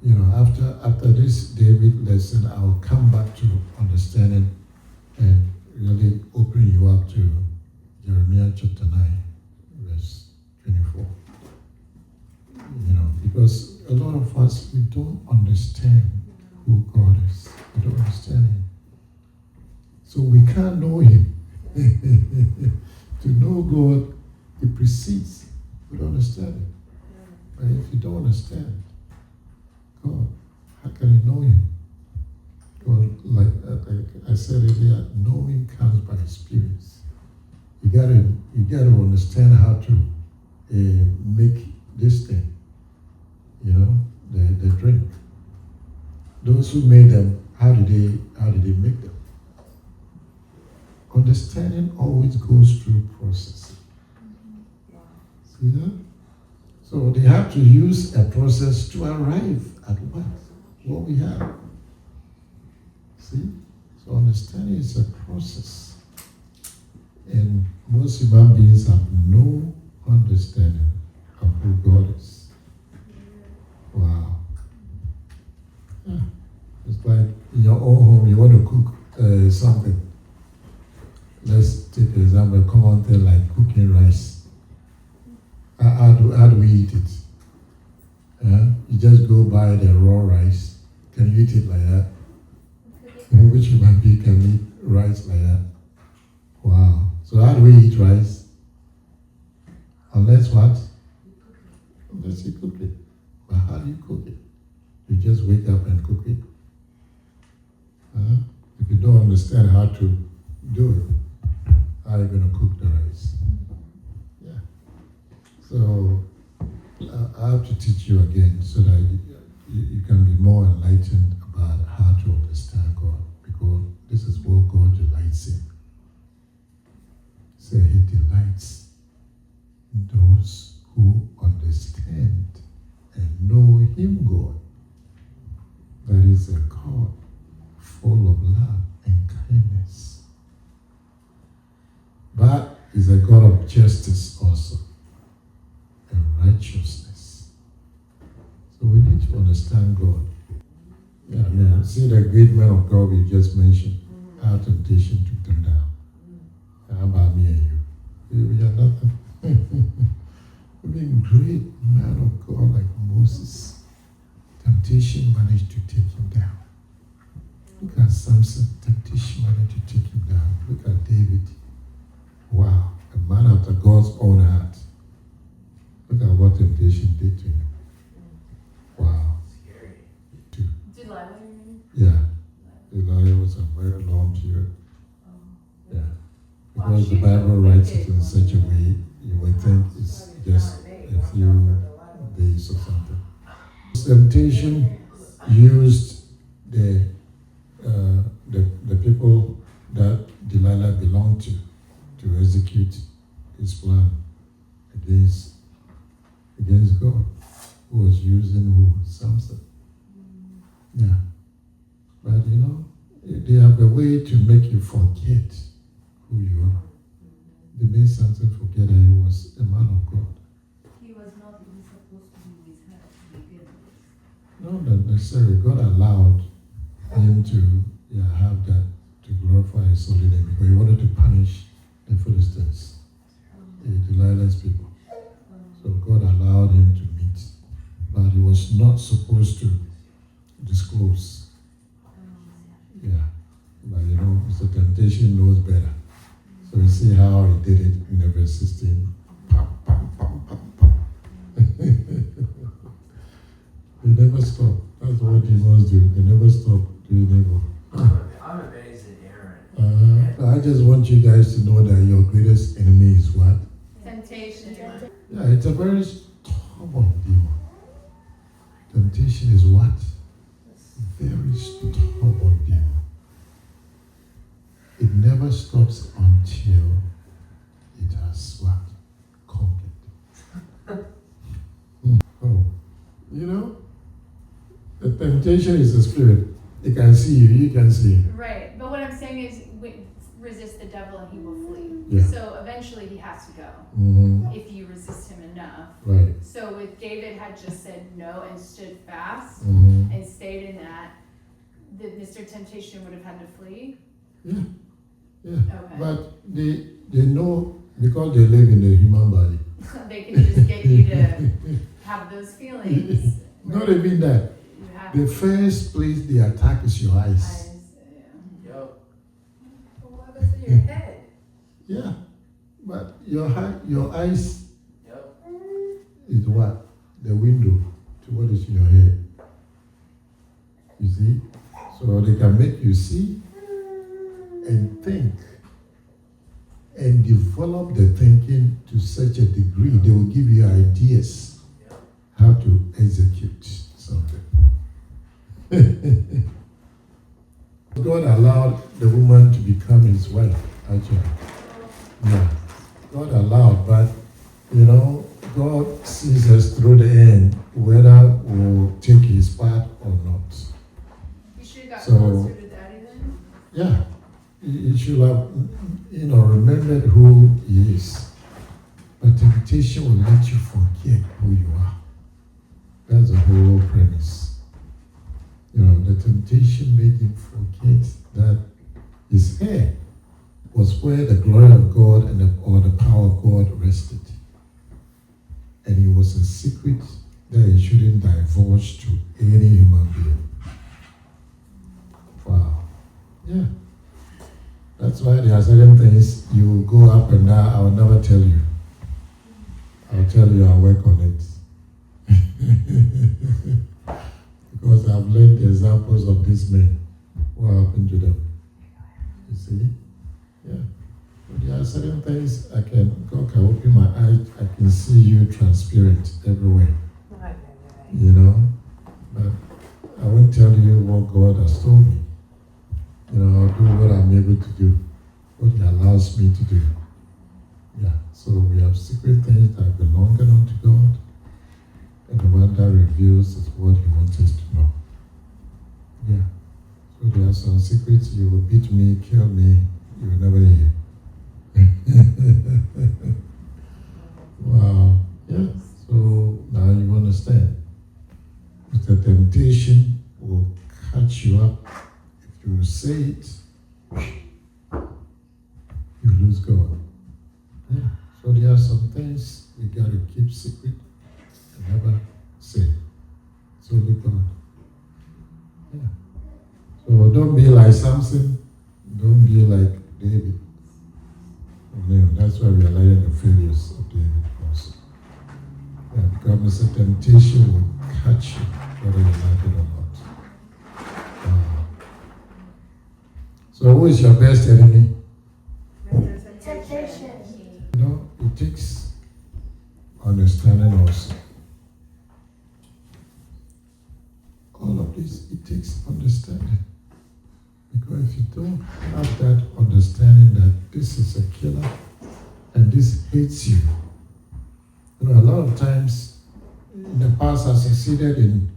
You know, after this David lesson, I'll come back to understanding and really open you up to Jeremiah chapter 9, verse 24. You know, because a lot of us, we don't understand who God is. We don't understand Him. So we can't know Him. To know God, it precedes. We don't understand it. But if you don't understand God, how can you know Him? God, like I said earlier, knowing comes by experience. You gotta understand how to make this thing. You know, the drink. Those who made them, how did they make them? Understanding always goes through process. See that? So they have to use a process to arrive at what we have. See? So understanding is a process. And most human beings have no understanding of who God is. Wow. Yeah. It's like in your own home, you want to cook something. Let's take an example, a common thing like cooking rice. How do we eat it? You just go buy the raw rice. Can you eat it like that? Which human being can eat rice like that? Wow. So how do we eat rice? Unless what? Unless you cook it. But how do you cook it? You just wake up and cook it? If you don't understand how to do it, how are you going to cook the rice? Yeah. So I have to teach you again so that you can be more enlightened about how to understand God, because this is what God delights in. So He delights in those who understand and know Him, God. That is a God full of love and kindness. But He's a God of justice also, and righteousness. So we need to understand God. Yeah, man. See the great man of God we just mentioned, how temptation took them down. How about me and you? We are nothing. We've been great man of God like Moses. Temptation managed to take him down. Look at Samson. Temptation managed to take him down. Look at David. Wow. A man after God's own heart. Look at what temptation did to him. Wow. Scary. Delilah. Yeah. Delilah was a very long period. Yeah. Because the Bible writes it in such a way, you would think it's just a few days or something. Temptation used the people that Delilah belonged to execute his plan against God, who was using who? Samson. Yeah. But you know, they have a way to make you forget who you are. They made Samson forget that he was a man of God. He was not even supposed to be with her to begin with. No, not necessarily. God allowed him to have that to glorify His holy name because He wanted to punish the Philistines, Delilah's people. So God allowed him to meet, but he was not supposed to disclose. Yeah, but you know, Mr. Temptation knows better. So you see how he did it in the verse 16. Pam, pam, pam, pam, pam. They never stop. That's what demons do. They never stop doing evil. I'm amazed at Aaron. I just want you guys to know that your greatest enemy is what? Temptation. Yeah, it's a very stubborn demon. Temptation is what? Very stubborn demon. It never stops until it has what? Conquered. Oh, you know, the temptation is a spirit. It can see you, you can see it. Right. But what I'm saying is resist the devil and he will flee. Yeah. So eventually he has to go if you resist him enough. Right. So if David had just said no and stood fast Mm-hmm. and stayed in that, Mr. Temptation would have had to flee? Yeah. Yeah. Okay. But they know, because they live in the human body. They can just get you to have those feelings. Not even that. You have The first place they attack is your eyes. eyes, yeah. Yup. Well, what was in your head? Yeah. But your eyes Yup. is what? The window to what is in your head. You see? So they can make you see and think and develop the thinking to such a degree they will give you ideas how to execute something. God allowed the woman to become his wife, actually. Yeah. God allowed, but God sees us through the end, whether we'll take his part or not. You should have got So- closer to daddy then? Yeah. You should have, remembered who he is. But temptation will let you forget who you are. That's the whole premise. The temptation made him forget that his hair was where the glory of God or the power of God rested. And it was a secret that he shouldn't divulge to any human being. Wow. Yeah. That's why there are certain things you will go up and down. I will never tell you. I'll tell you I'll work on it. Because I've learned the examples of these men. What happened to them? You see? Yeah. But there are certain things God can open my eyes. I can see you transparent everywhere. But I won't tell you what God has told me. I'll do what I'm able to do, what he allows me to do. Yeah. So we have secret things that belong unto God. And the one that reveals is what he wants us to know. Yeah. So there are some secrets you will beat me, kill me, you will never hear. Wow. Yeah. So now you understand. The temptation will catch you up. If you say it, you lose God. Yeah. So there are some things we got to keep secret and never say. So look God. Yeah. So don't be like Samson. Don't be like David. That's why we are learning the failures of David also. Yeah, because the temptation will catch you, whether you like it or not. So who is your best enemy? Mr. Temptation. It takes understanding also. All of this, it takes understanding. Because if you don't have that understanding that this is a killer and this hates you, a lot of times in the past I succeeded in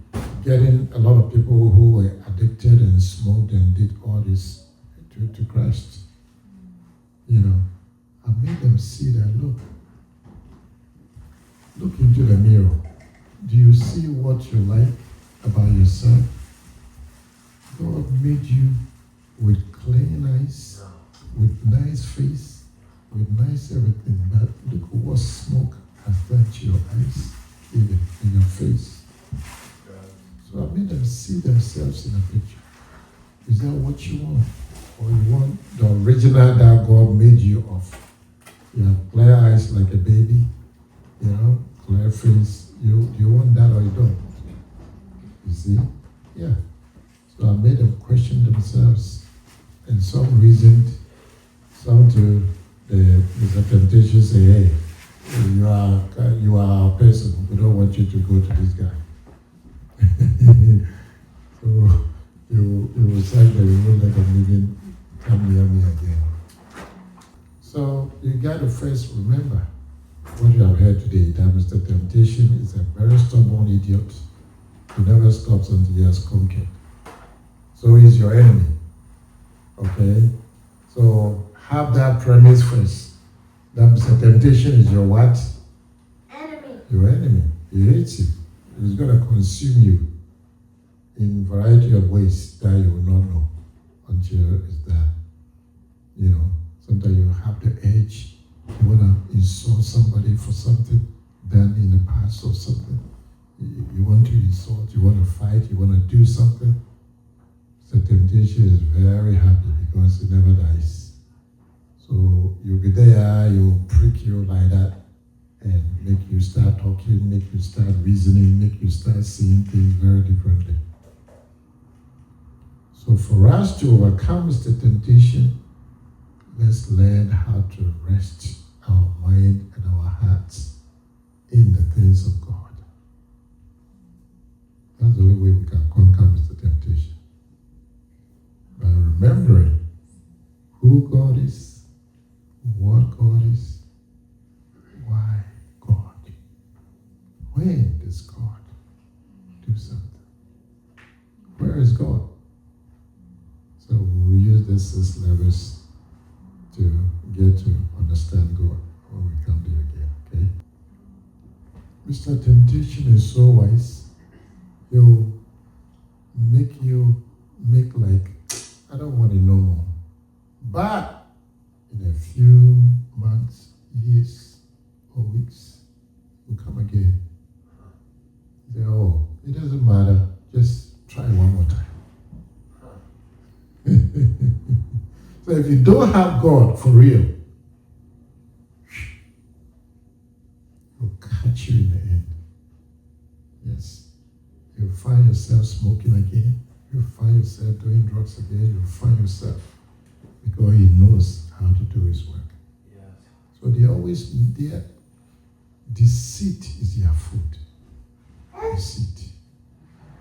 getting a lot of people who were addicted and smoked and did all this to Christ. I made them see that, look into the mirror. Do you see what you like about yourself? God made you with clean eyes, with nice face, with nice everything. But look what smoke has done to your eyes, even in your face. So I made them see themselves in a picture. Is that what you want? Or you want the original that God made you of? You have clear eyes like a baby, clear face. You want that or you don't? You see? Yeah. So I made them question themselves. And some reasoned, some to the temptation say, hey, you are our person. We don't want you to go to this guy. So you will say that you won't let them even come near me again. So you got to first remember what you have heard today, that Mr. Temptation is a very stubborn idiot who never stops until he has conquered. So he's your enemy. Okay? So have that premise first. That temptation is your what? Enemy. Your enemy. He hates you. He's going to consume you in a variety of ways that you will not know until it's there. You know, sometimes you have the urge, you want to insult somebody for something done in the past or something. You want to insult, you want to fight, you want to do something. The temptation is very happy because it never dies. So you'll be there, you'll prick you like that and make you start talking, make you start reasoning, make you start seeing things very differently. So for us to overcome the temptation, let's learn how to rest our mind and our hearts in the things of God. That's the only way we can conquer the temptation. By remembering who God is, what God is, why God. When does God do something? Where is God? So we use this 6 levels to get to understand God when we come there again, okay? Mr. Temptation is so wise. He'll make you make like, I don't want to know more. But in a few months, years, or weeks, will come again. Say, oh, it doesn't matter. Just try one more time. So if you don't have God for real, he'll catch you in the end. Yes. You'll find yourself smoking again. You'll find yourself doing drugs again. You'll find yourself, because he knows how to do his work. Yes. So their deceit is their food. Deceit.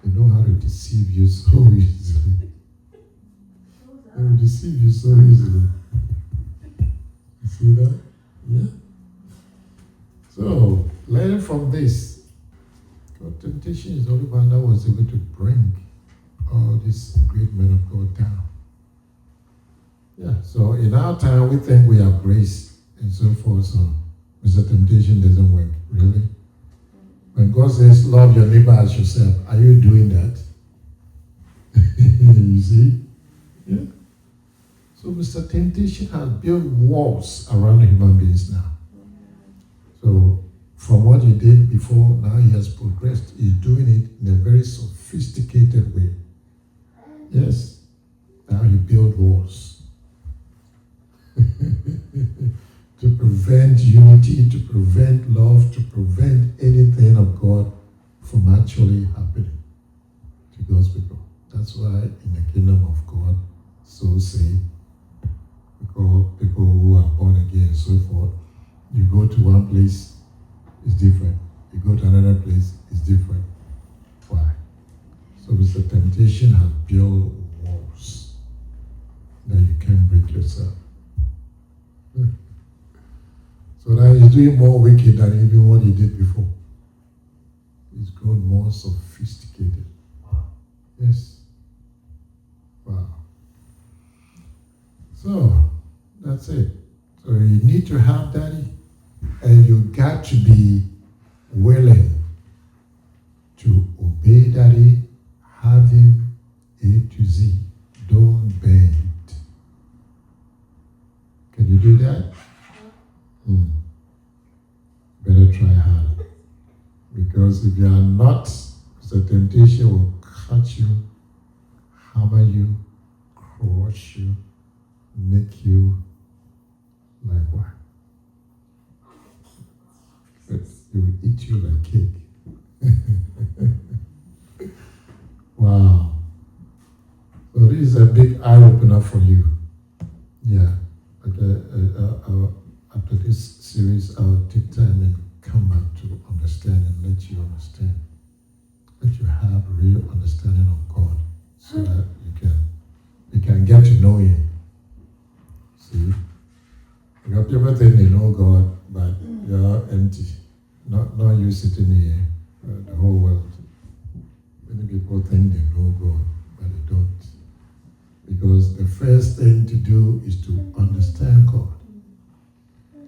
They know how to deceive you so easily. They will deceive you so easily. You see that? Yeah. So, learn from this. God, temptation is the only one that was able to bring all these great men of God down. Yeah, so in our time, we think we have grace and so forth, so Mr. Temptation doesn't work, really. When God says, love your neighbor as yourself, are you doing that? You see? Yeah. So Mr. Temptation has built walls around human beings now. So from what he did before, now he has progressed. He's doing it in a very sophisticated way. Yes. Now he built walls. To prevent unity, to prevent love, to prevent anything of God from actually happening to God's people. That's why in the kingdom of God, so say, because people who are born again and so forth, you go to one place, it's different. You go to another place, it's different. Why? So it's the temptation has built walls that you can't break yourself. So now he's doing more wicked than even what he did before. He's grown more sophisticated. Wow. Yes. Wow. So that's it. So you need to have daddy, and you got to be willing to obey daddy, have him A to Z. Don't bend. Can you do that? Better try hard. Because if you are not, the temptation will cut you, hammer you, crush you, make you like what? It will eat you like cake. Wow. So this is a big eye-opener for you. Yeah. After this series, I'll take time and come back to understand and let you understand. Let you have real understanding of God so that you can get to know him. See? You got people think they know God, but you're empty. Not you sitting here, the whole world. Many people think they know God, but they don't. Because the first thing to do is to understand God.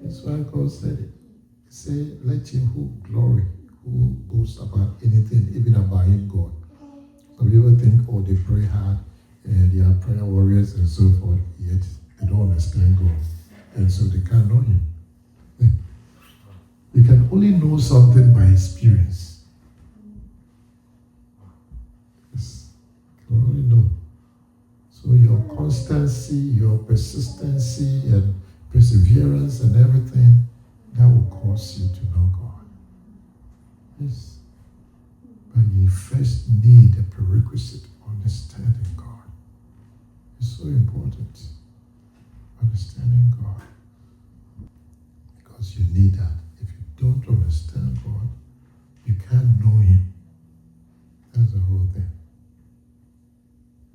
That's why God said it. He said, let him who glory, who boasts about anything, even about him, God. Some people think, oh, they pray hard, and they are prayer warriors and so forth, yet they don't understand God. And so they can't know him. You can only know something by experience. Yes, you can only know. So your constancy, your persistency, and perseverance and everything, that will cause you to know God. Yes. But you first need a prerequisite understanding God. It's so important. Understanding God. Because you need that. If you don't understand God, you can't know him. That's the whole thing.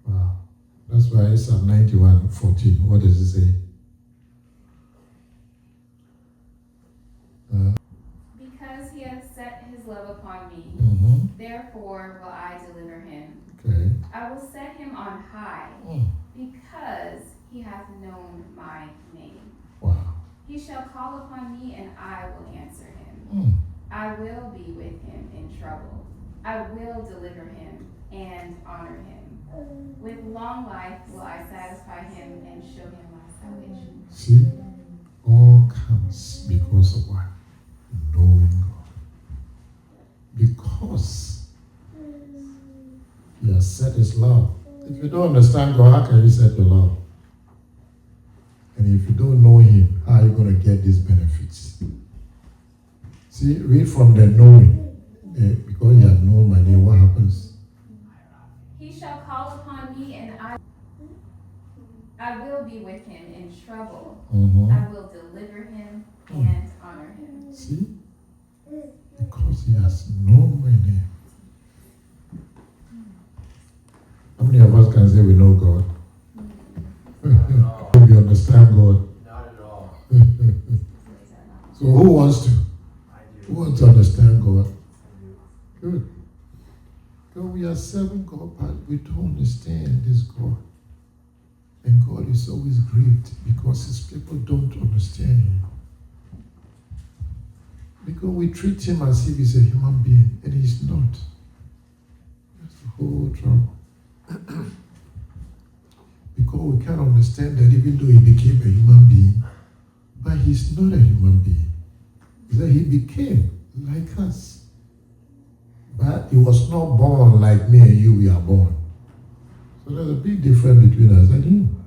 Wow. That's why Psalm 91:14. What does it say? Because he has set his love upon me, therefore will I deliver him. Okay. I will set him on high, Mm. because he hath known my name. Wow. He shall call upon me, and I will answer him. Mm. I will be with him in trouble. I will deliver him and honor him. With long life will I satisfy him and show him my salvation. See? All comes because of what? Knowing God. Because he has set his love. If you don't understand God, how can you set your love? And if you don't know him, how are you going to get these benefits? See, read from the knowing. Because you have known my name, what happens? He shall call upon me, and I will be with him in trouble. I will deliver him and honor him. See? Because he has known my name. How many of us can say we know God? Not at all. We understand God. Not at all. So who wants to? I Who do. wants to understand God? I do. Good. God, we are serving God, but we don't understand this God. And God is always grieved because his people don't understand him. Because we treat him as if he's a human being, and he's not. That's the whole trouble. Because we can't understand that even though he became a human being, but he's not a human being. It's that he became like us. But he was not born like me and you, we are born. So there's a big difference between us and him.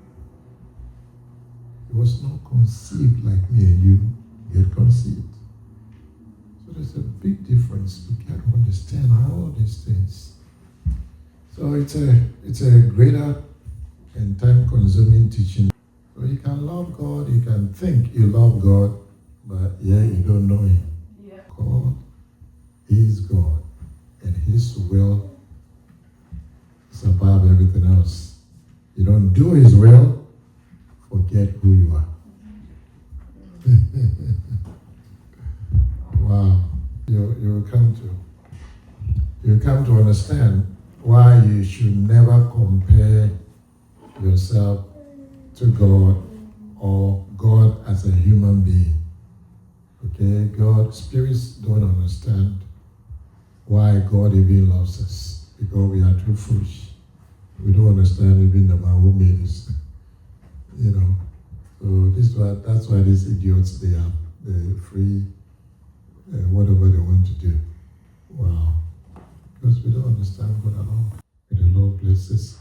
He was not conceived like me and you, yet conceived. So there's a big difference. We can't understand all these things. So it's a greater and time-consuming teaching. So you can love God, you can think you love God, but yeah, you don't know him. Yeah. God is God, and his will is above everything else. You don't do his will, forget who you are. Wow. You come to understand why you should never compare yourself to God or God as a human being. Okay, God, spirits don't understand why God even loves us, because we are too foolish. We don't understand even the man who made us. You know, so that's why these idiots, they are free, whatever they want to do. Wow. Because we don't understand God at all. May the Lord bless us.